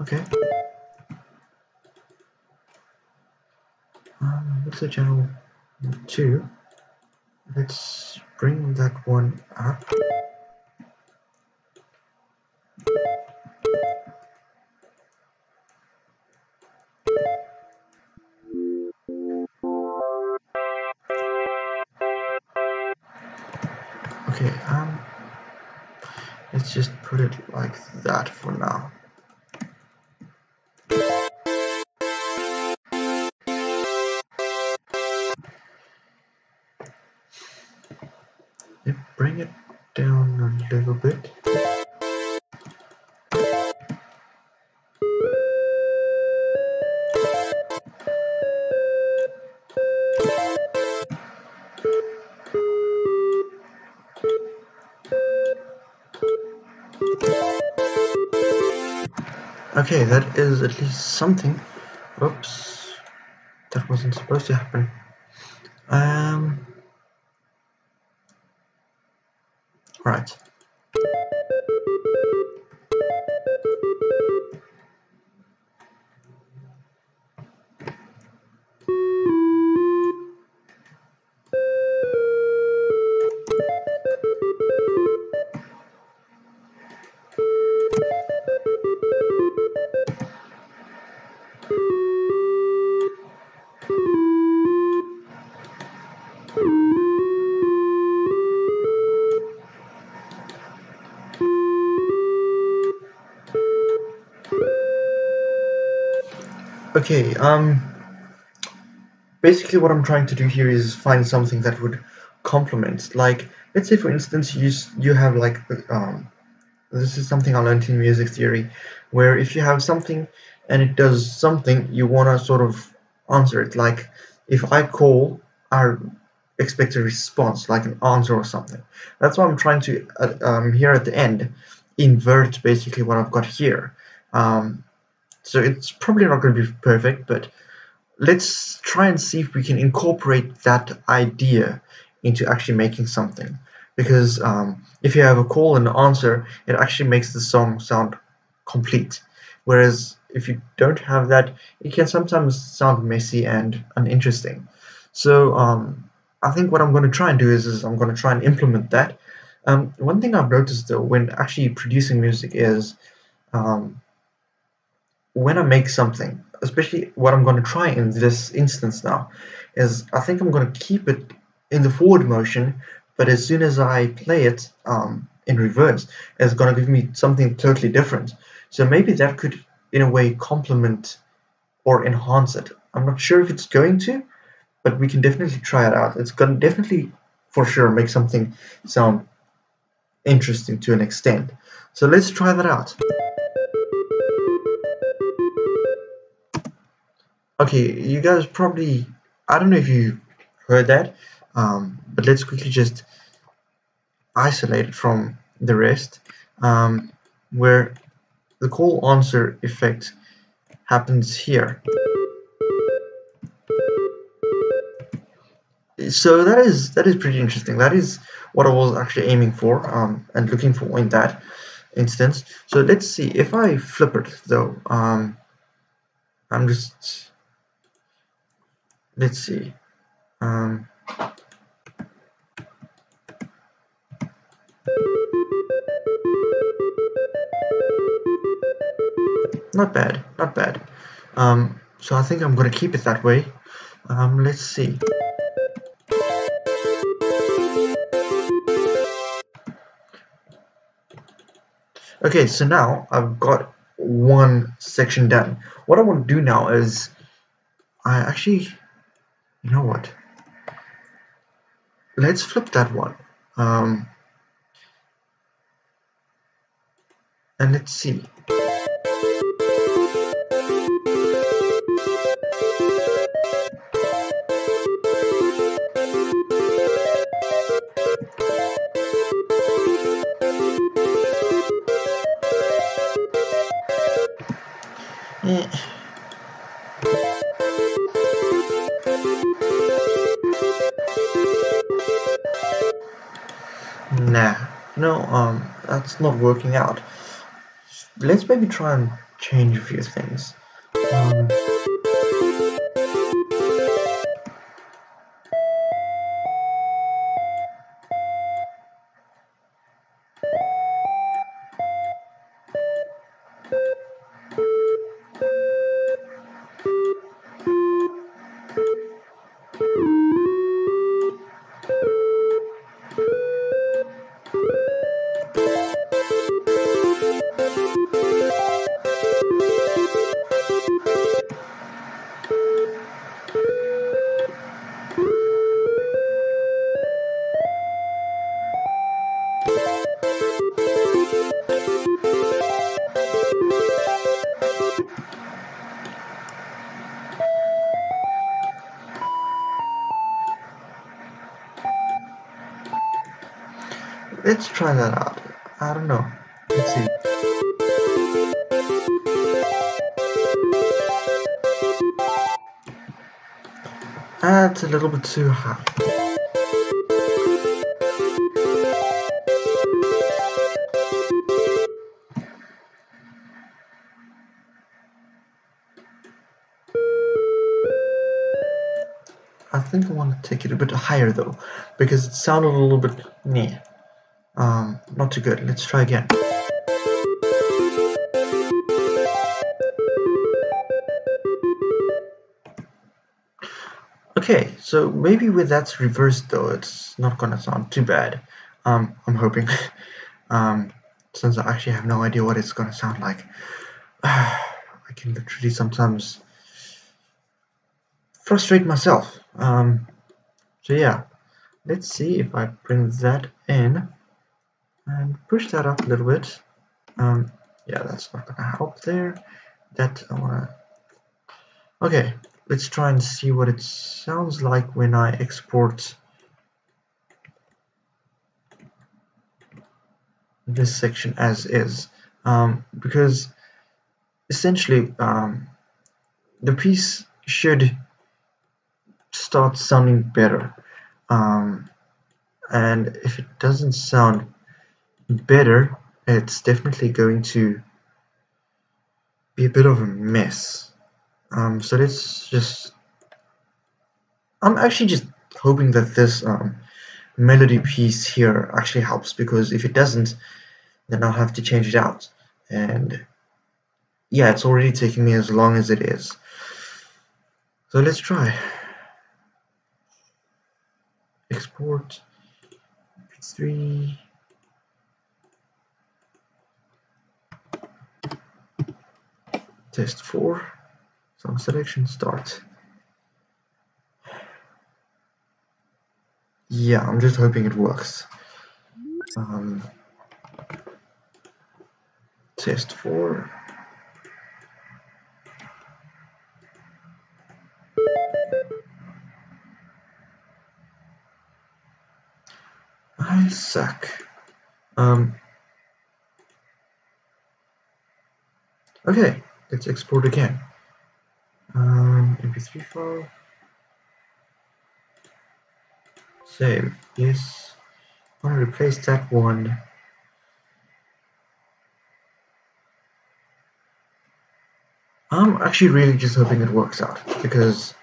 Okay. What's the channel 2? Let's bring that one up. Okay, let's just put it like that for now. Bring it down a little bit. Okay, that is at least something. Oops, that wasn't supposed to happen. Right. Okay, basically what I'm trying to do here is find something that would complement. Like, let's say for instance you have like this is something I learned in music theory, where if you have something and it does something, you want to sort of answer it. Like if I call, I expect a response, like an answer or something. That's why I'm trying to here at the end invert basically what I've got here. So it's probably not going to be perfect, but let's try and see if we can incorporate that idea into actually making something. Because if you have a call and an answer, it actually makes the song sound complete. Whereas if you don't have that, it can sometimes sound messy and uninteresting. So I think what I'm going to try and do is I'm going to try and implement that. One thing I've noticed though when actually producing music is um, when I make something, especially what I'm going to try in this instance now, is I think I'm going to keep it in the forward motion, but as soon as I play it in reverse, it's going to give me something totally different. So maybe that could, in a way, complement or enhance it. I'm not sure if it's going to, but we can definitely try it out. It's going to definitely, for sure, make something sound interesting to an extent. So let's try that out. Okay, you guys probably, I don't know if you heard that, but let's quickly just isolate it from the rest, where the call answer effect happens here. So that is pretty interesting. That is what I was actually aiming for and looking for in that instance. So let's see if I flip it though. I'm just, let's see. Not bad, not bad. So I think I'm gonna keep it that way. Let's see. Okay, so now I've got one section done. What I want to do now is you know what? Let's flip that one. And let's see. Eh. Nah, no, that's not working out. Let's maybe try and change a few things. Let's try that out. I don't know. Let's see. That's a little bit too high. I think I want to take it a bit higher though, because it sounded a little bit not too good. Let's try again. Okay, so maybe with that's reversed though, it's not gonna sound too bad. I'm hoping. Since I actually have no idea what it's gonna sound like. I can literally sometimes frustrate myself. So yeah, let's see if I bring that in and push that up a little bit. Yeah, that's not gonna help there. That I wanna. Okay, let's try and see what it sounds like when I export this section as is, because essentially the piece should start sounding better, and if it doesn't sound better, it's definitely going to be a bit of a mess. So let's just. I'm actually just hoping that this melody piece here actually helps, because if it doesn't, then I'll have to change it out. And yeah, it's already taking me as long as it is. So let's try. Export MP3. Test 4. Song selection, start. Yeah, I'm just hoping it works. Test 4. I suck. Okay, let's export again. MP3 file. Save. Yes. I want to replace that one. I'm actually really just hoping it works out, because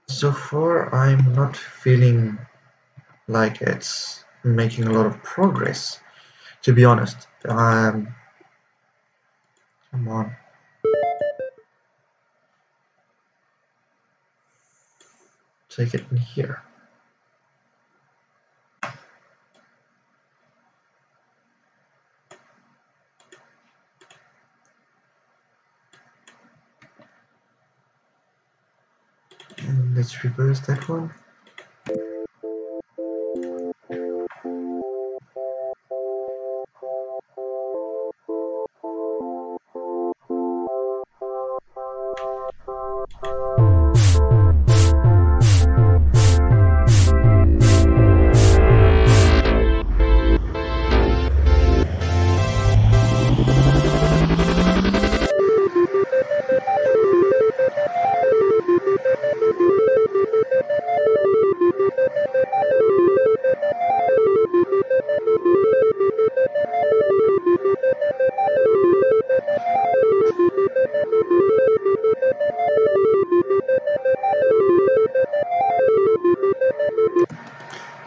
so far I'm not feeling like it's making a lot of progress, to be honest. Come on. Take it in here. And let's reverse that one.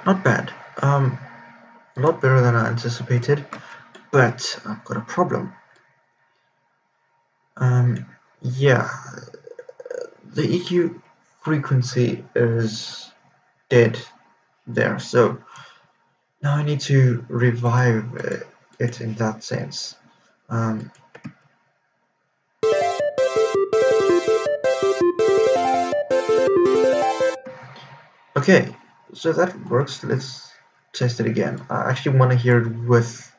Not bad. A lot better than I anticipated, but I've got a problem. Yeah, the EQ frequency is dead there, so now I need to revive it in that sense. Okay, so that works. Let's test it again. I actually want to hear it with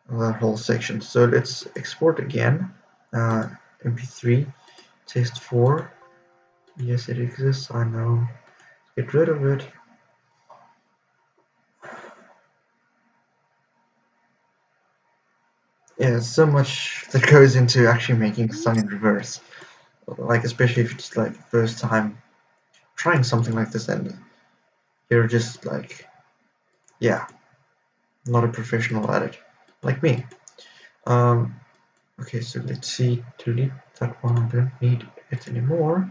that whole section. So let's export again. MP3 test 4. Yes, it exists. I know. Get rid of it. Yeah, so much that goes into actually making a song in reverse. Like, especially if it's like first time trying something like this and you're just like, yeah, not a professional at it, like me. Okay, so let's see, delete that one. I don't need it anymore.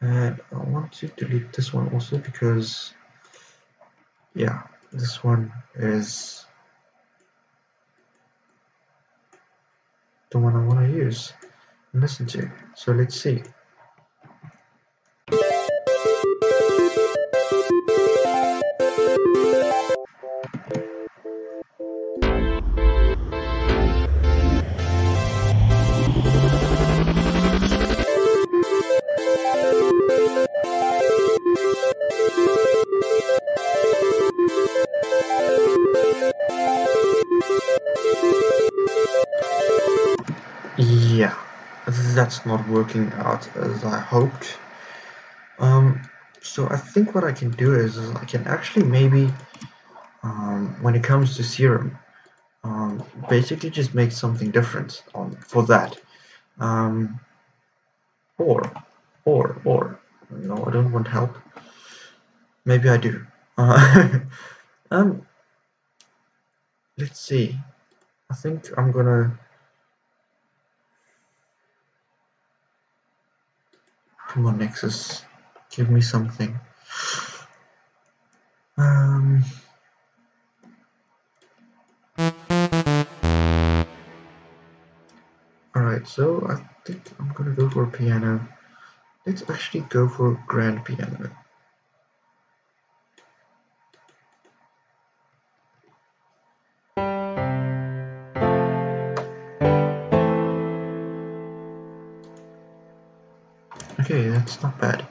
And I want to delete this one also because, yeah, this one is the one I want to use and listen to. So let's see. Yeah, that's not working out as I hoped. So I think what I can do is I can actually maybe, when it comes to serum, basically just make something different for that. Um, or, no, I don't want help. Maybe I do. Uh, um, let's see. I think I'm gonna. Come on, Nexus, give me something. Um. Alright, so I think I'm gonna go for piano. Let's actually go for grand piano. Okay, that's not bad.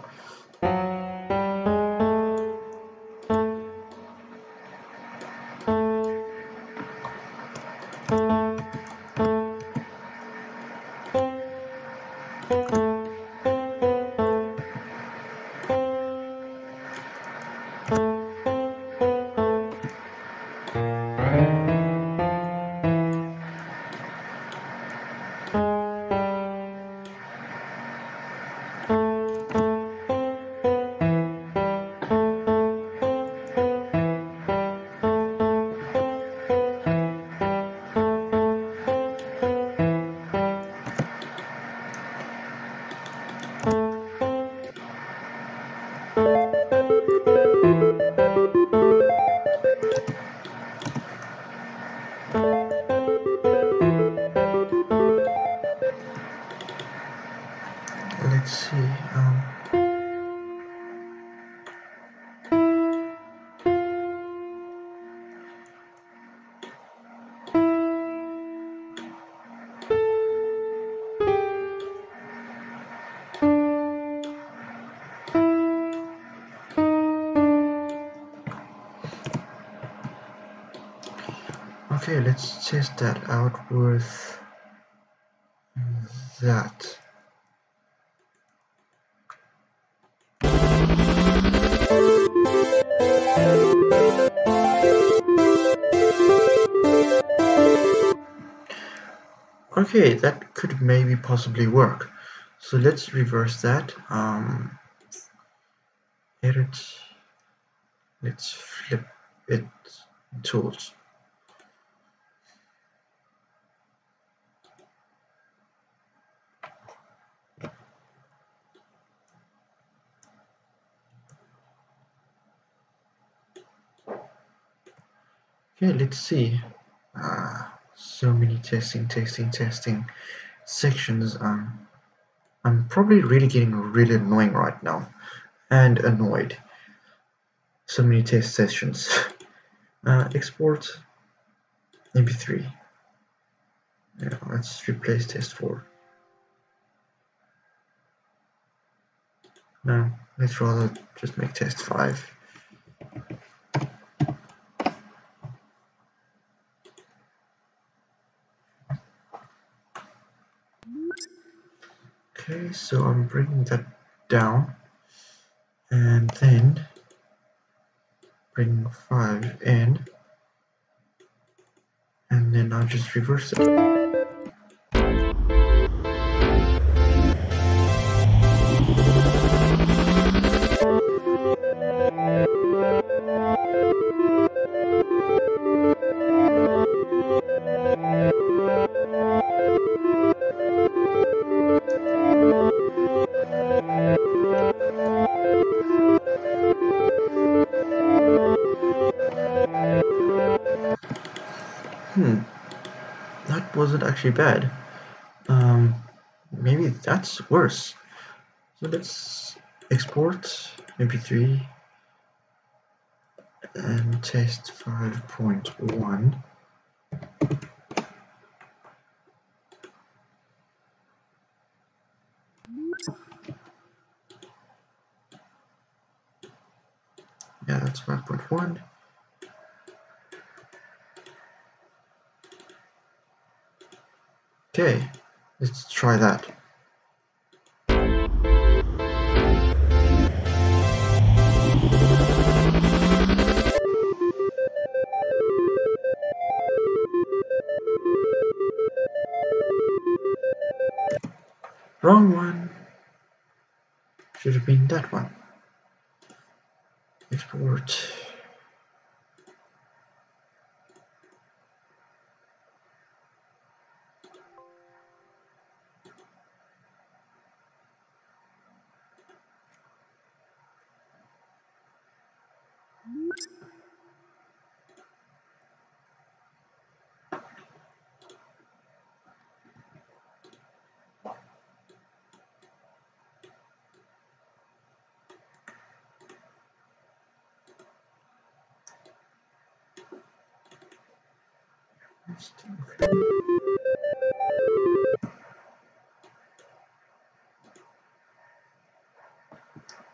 Okay, let's test that out with that. Okay, that could maybe possibly work. So let's reverse that. Edit. Let's flip it. Tools. Okay, let's see. So many testing sections. I'm probably really getting really annoying right now, and annoyed. So many test sessions. Export MP3. Yeah, let's replace test 4. No, let's rather just make test 5. Okay, so I'm bringing that down, and then bring 5 in, and then I'll just reverse it. That wasn't actually bad. Maybe that's worse. So let's export MP3 and test 5.1. Yeah, that's 5.1. Okay, let's try that. Wrong one. Should have been that one. Export.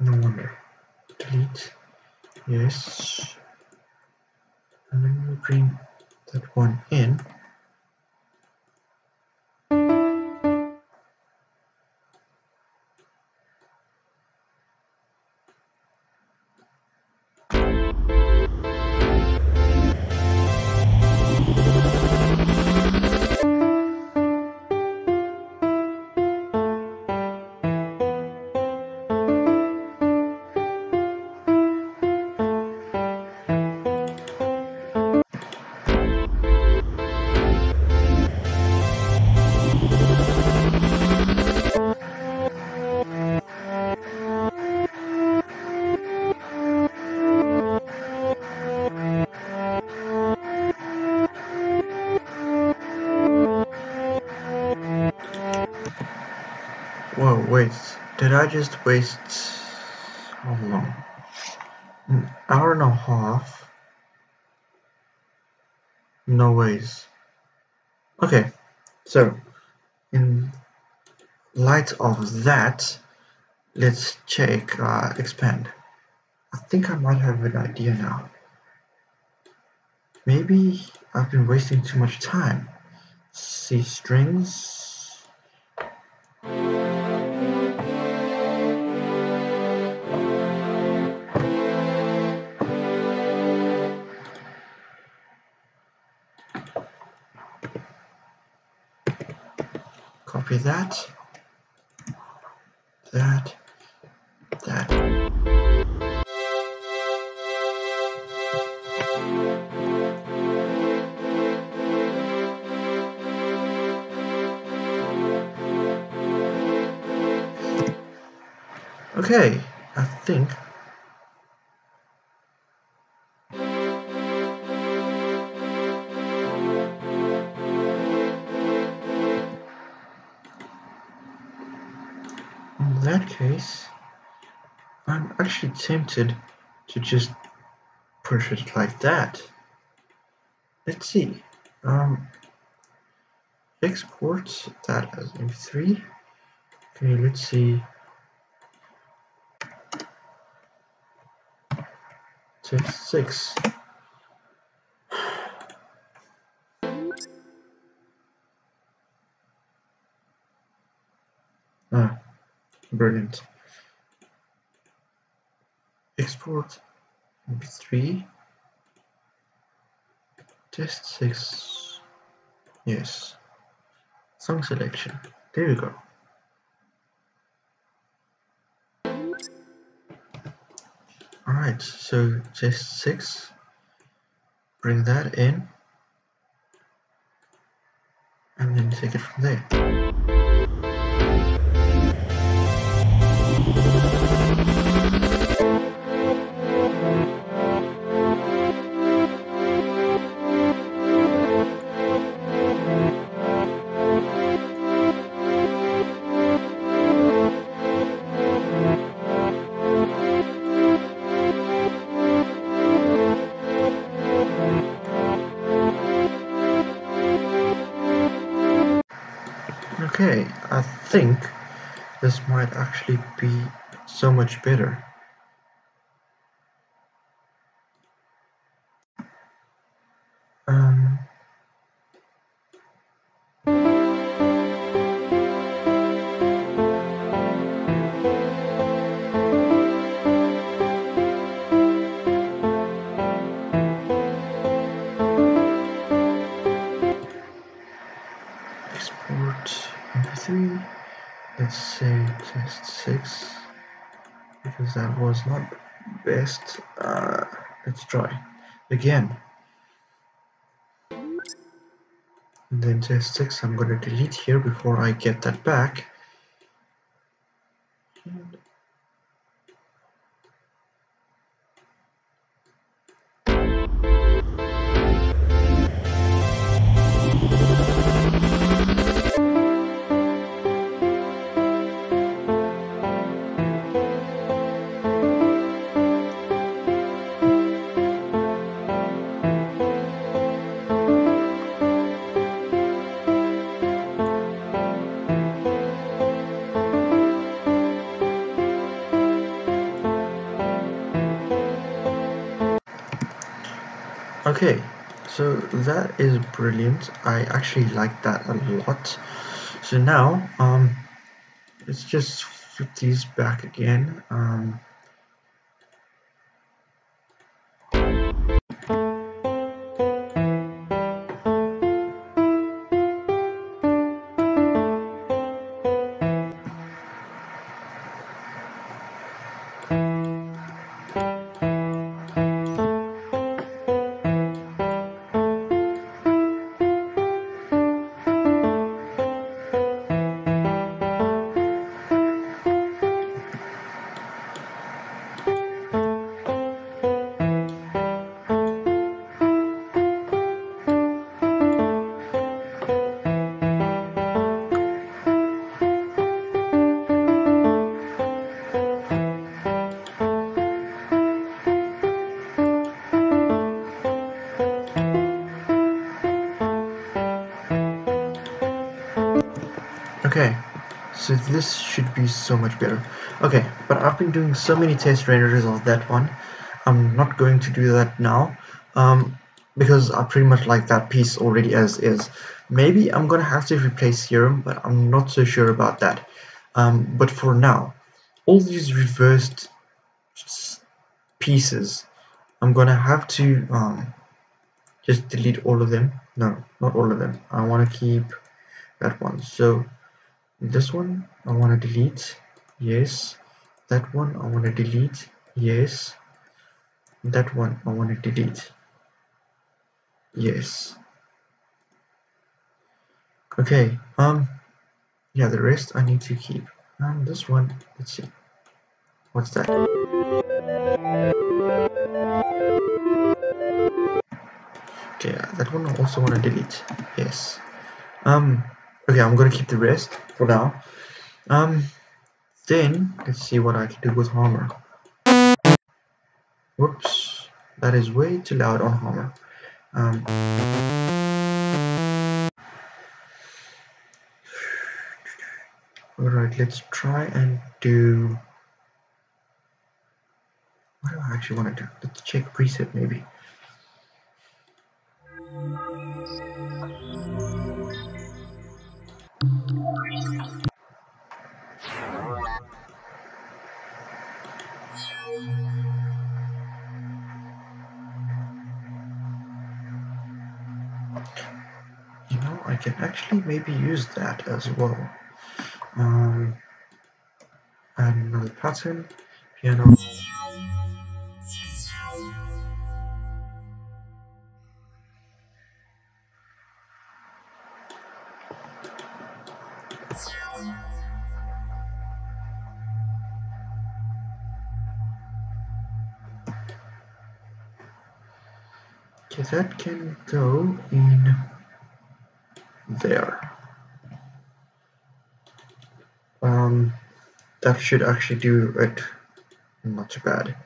No wonder. Delete. Yes. And then we bring that one in. Whoa, wait. Did I just waste how long? An hour and a half? No ways. Okay, so in light of that, let's check expand. I think I might have an idea now. maybe I've been wasting too much time. C strings. Copy that. That. Okay, I think in that case, I'm actually tempted to just push it like that. Let's see. Export that as MP3. Okay, let's see. Test 6. Ah, brilliant. Export MP3. Test 6. Yes. Song selection. There you go. Alright, so test 6. Bring that in. And then take it from there. Okay, I think this might actually be so much better. Export MP3. Let's say test 6 because that was not best. Let's try again. And then test 6 I'm going to delete here before I get that back. Okay, so that is brilliant. I actually like that a lot. So now let's just flip these back again. Okay, so this should be so much better. Okay, but I've been doing so many test renders of that one. I'm not going to do that now. because I pretty much like that piece already as is. Maybe I'm gonna have to replace serum, but I'm not so sure about that. But for now, all these reversed pieces, I'm gonna have to just delete all of them. No, not all of them. I want to keep that one. So this one I want to delete. Yes. That one I want to delete. Yes. That one I want to delete. Yes. Okay. Yeah, the rest I need to keep. This one, let's see. What's that? Okay, that one I also want to delete. Yes. Okay, I'm gonna keep the rest for now. Then let's see what I can do with Hammer. Whoops, that is way too loud on Hammer. Alright, let's try and do. What do I actually want to do? Let's check preset maybe. You know, I can actually maybe use that as well. Add another pattern, piano. Okay, that can go in there. That should actually do it not too bad.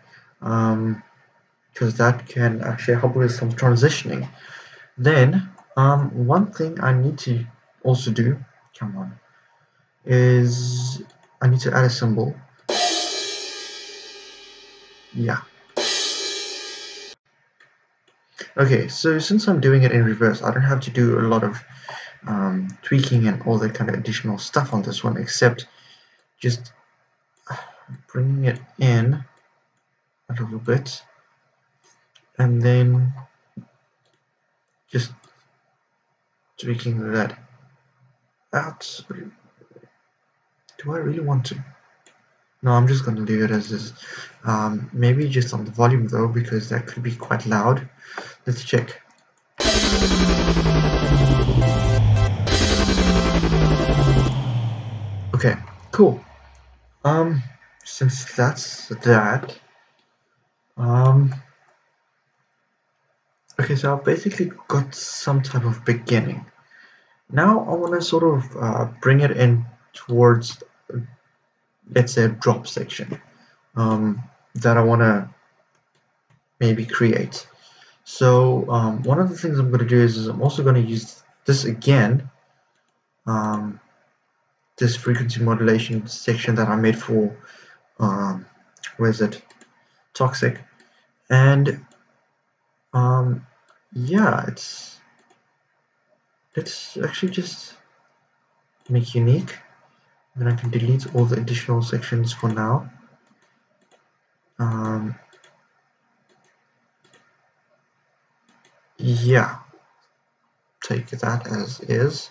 Because that can actually help with some transitioning. Then, one thing I need to also do, come on, is I need to add a symbol. Yeah. Okay, so since I'm doing it in reverse, I don't have to do a lot of tweaking and all that kind of additional stuff on this one, except just bringing it in a little bit, and then just tweaking that out. Do I really want to? No, I'm just going to leave it as is. Maybe just on the volume though, because that could be quite loud. Let's check. Okay, cool. Since that's that, okay, so I've basically got some type of beginning. Now I want to sort of bring it in towards, let's say, a drop section that I want to maybe create. So one of the things I'm going to do is I'm also going to use this again, this frequency modulation section that I made for, where is it, Toxic, and yeah, let's actually just make unique. Then I can delete all the additional sections for now. Yeah, take that as is,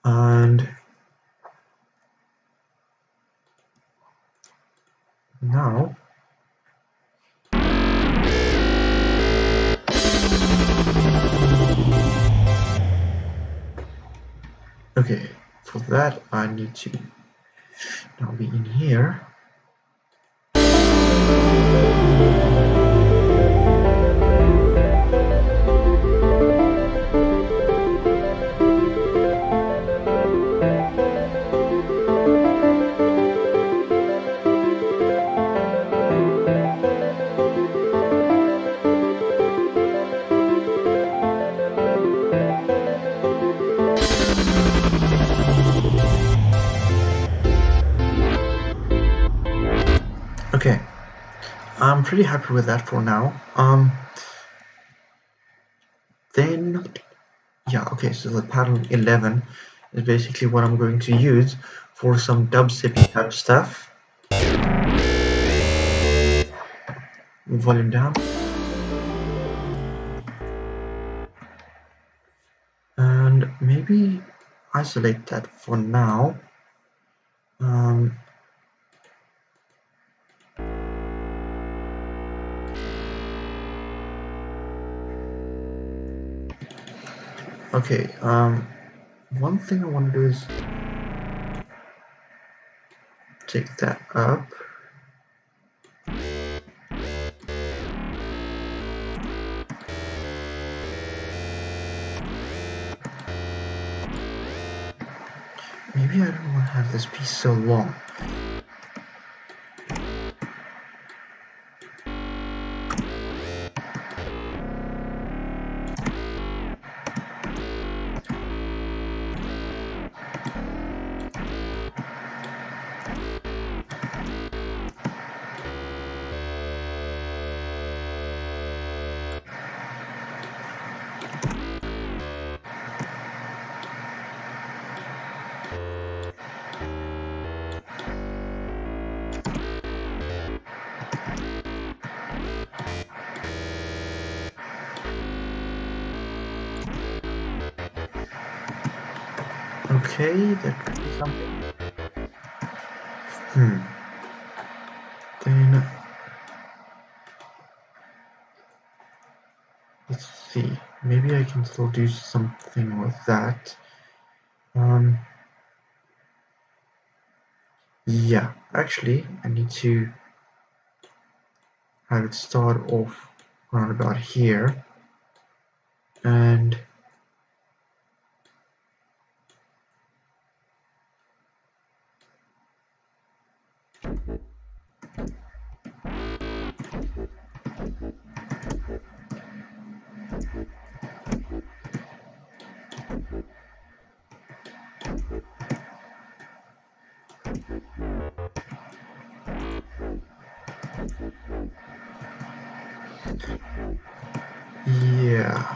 and now okay, for that I need to now be in here. Okay, I'm pretty happy with that for now. then yeah, okay, so the pattern 11 is basically what I'm going to use for some dubstep type stuff. Volume down. And maybe isolate that for now. Okay, one thing I want to do is take that up. Maybe I don't want to have this piece so long. Okay, that could be something. Then let's see. Maybe I can still do something with that. Yeah, actually, I need to have it start off around about here, and yeah,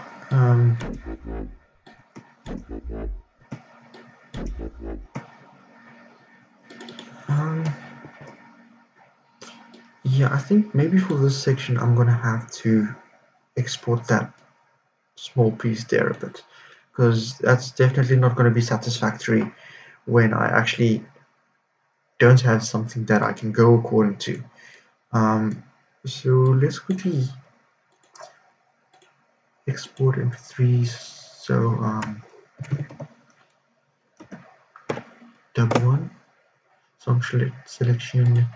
yeah, I think maybe for this section I'm gonna have to export that small piece there a bit, because that's definitely not going to be satisfactory when I actually don't have something that I can go according to. So let's quickly export MP3. So dub one song selection.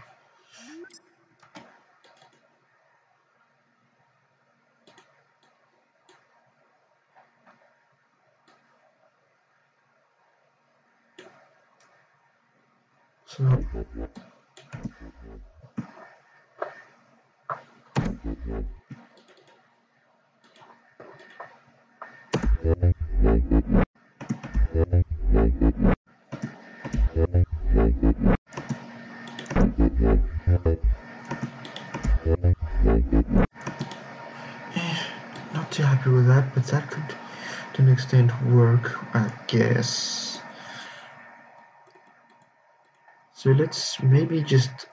So not too happy with that, but that could to an extent work, I guess. So let's maybe just,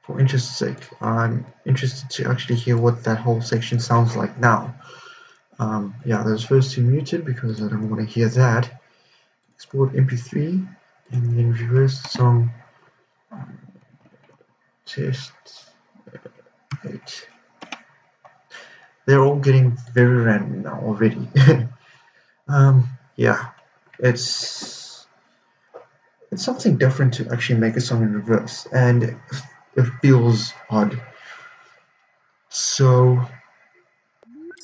for interest's sake, I'm interested to actually hear what that whole section sounds like now. Yeah, those first two muted because I don't want to hear that. Export MP3 and then reverse the song. Test 8. They're all getting very random now already. Yeah, it's something different to actually make a song in reverse, and it feels odd. So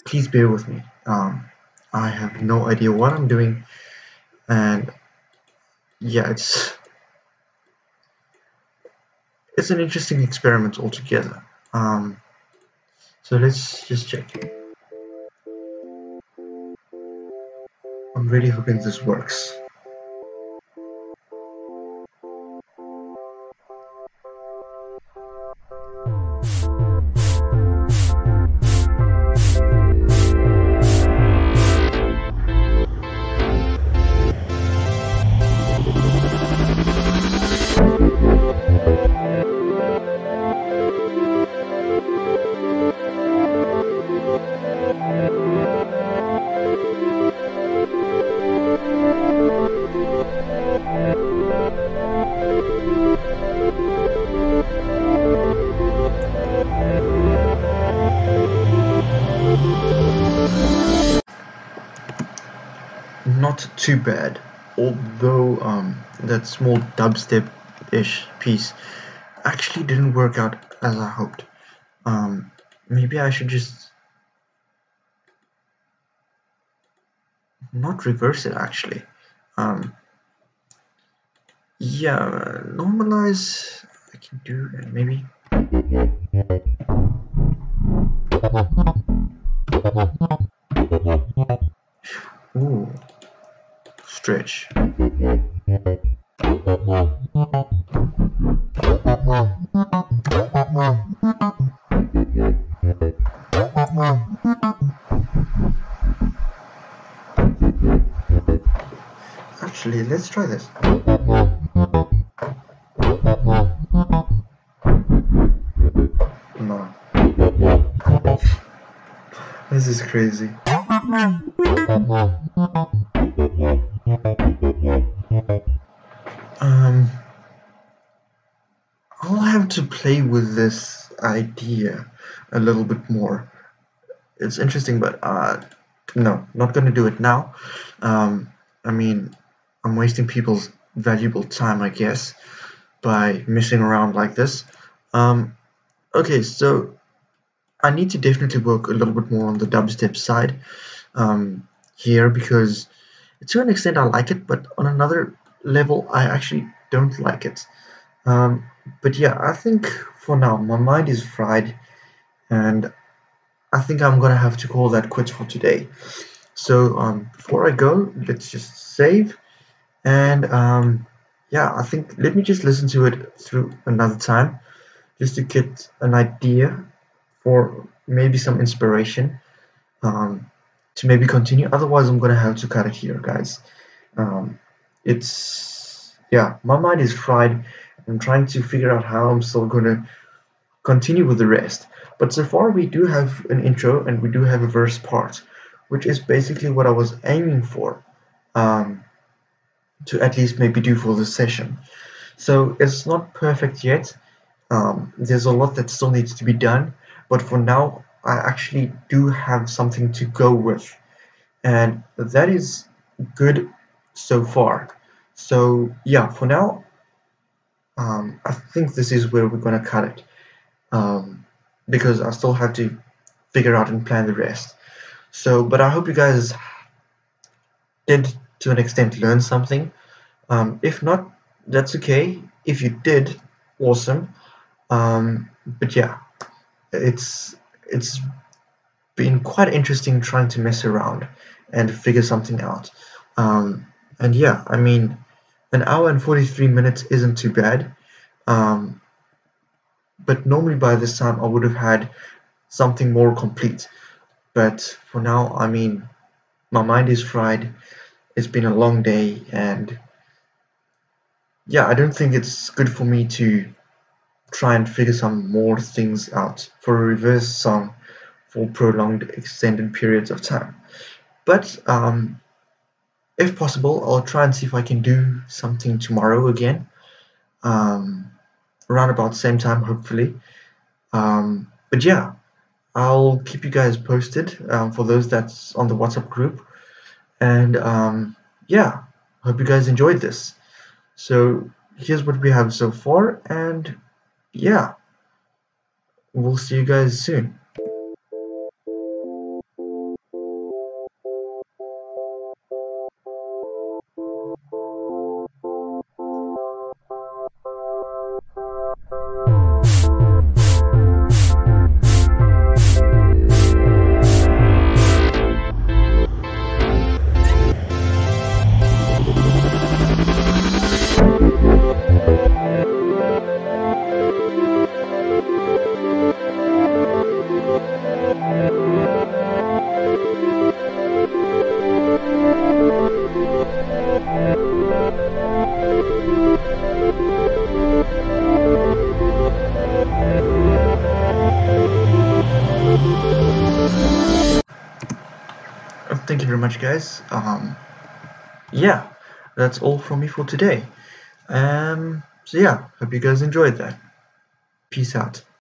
please bear with me. I have no idea what I'm doing, and yeah, it's an interesting experiment altogether. So let's just check. I'm really hoping this works. not too bad, although that small dubstep-ish piece actually didn't work out as I hoped. Maybe I should just not reverse it actually. Yeah, normalize I can do, and maybe ooh, stretch. Actually, let's try this. No. This is crazy. I'll have to play with this idea a little bit more. It's interesting, but no, not gonna do it now. I mean, I'm wasting people's valuable time, I guess, by messing around like this. Okay, so I need to definitely work a little bit more on the dubstep side here, because to an extent I like it, but on another level I actually don't like it. But yeah, I think for now my mind is fried, and I think I'm gonna have to call that quits for today. So before I go, let's just save, and yeah, I think let me just listen to it through another time just to get an idea for maybe some inspiration to maybe continue. Otherwise, I'm gonna have to cut it here, guys. It's yeah, my mind is fried. I'm trying to figure out how I'm still gonna continue with the rest. But so far, we do have an intro and we do have a verse part, which is basically what I was aiming for um, to at least maybe do for this session. So it's not perfect yet. There's a lot that still needs to be done, but for now, I actually do have something to go with, and that is good so far. So yeah, for now, I think this is where we're gonna cut it, because I still have to figure out and plan the rest. So, but I hope you guys did to an extent learn something. If not, that's okay. If you did, awesome. But yeah, it's been quite interesting trying to mess around and figure something out. And yeah, I mean, an hour and 43 minutes isn't too bad. Um, but normally by this time I would have had something more complete. But for now, I mean, my mind is fried. It's been a long day, and yeah, I don't think it's good for me to try and figure some more things out for a reverse song for prolonged extended periods of time. But if possible, I'll try and see if I can do something tomorrow again, um, around about the same time, hopefully. But yeah, I'll keep you guys posted for those that's on the WhatsApp group. And yeah, hope you guys enjoyed this. So here's what we have so far, and yeah, we'll see you guys soon. Thank you very much, guys. Yeah, that's all from me for today. So yeah, hope you guys enjoyed that. Peace out.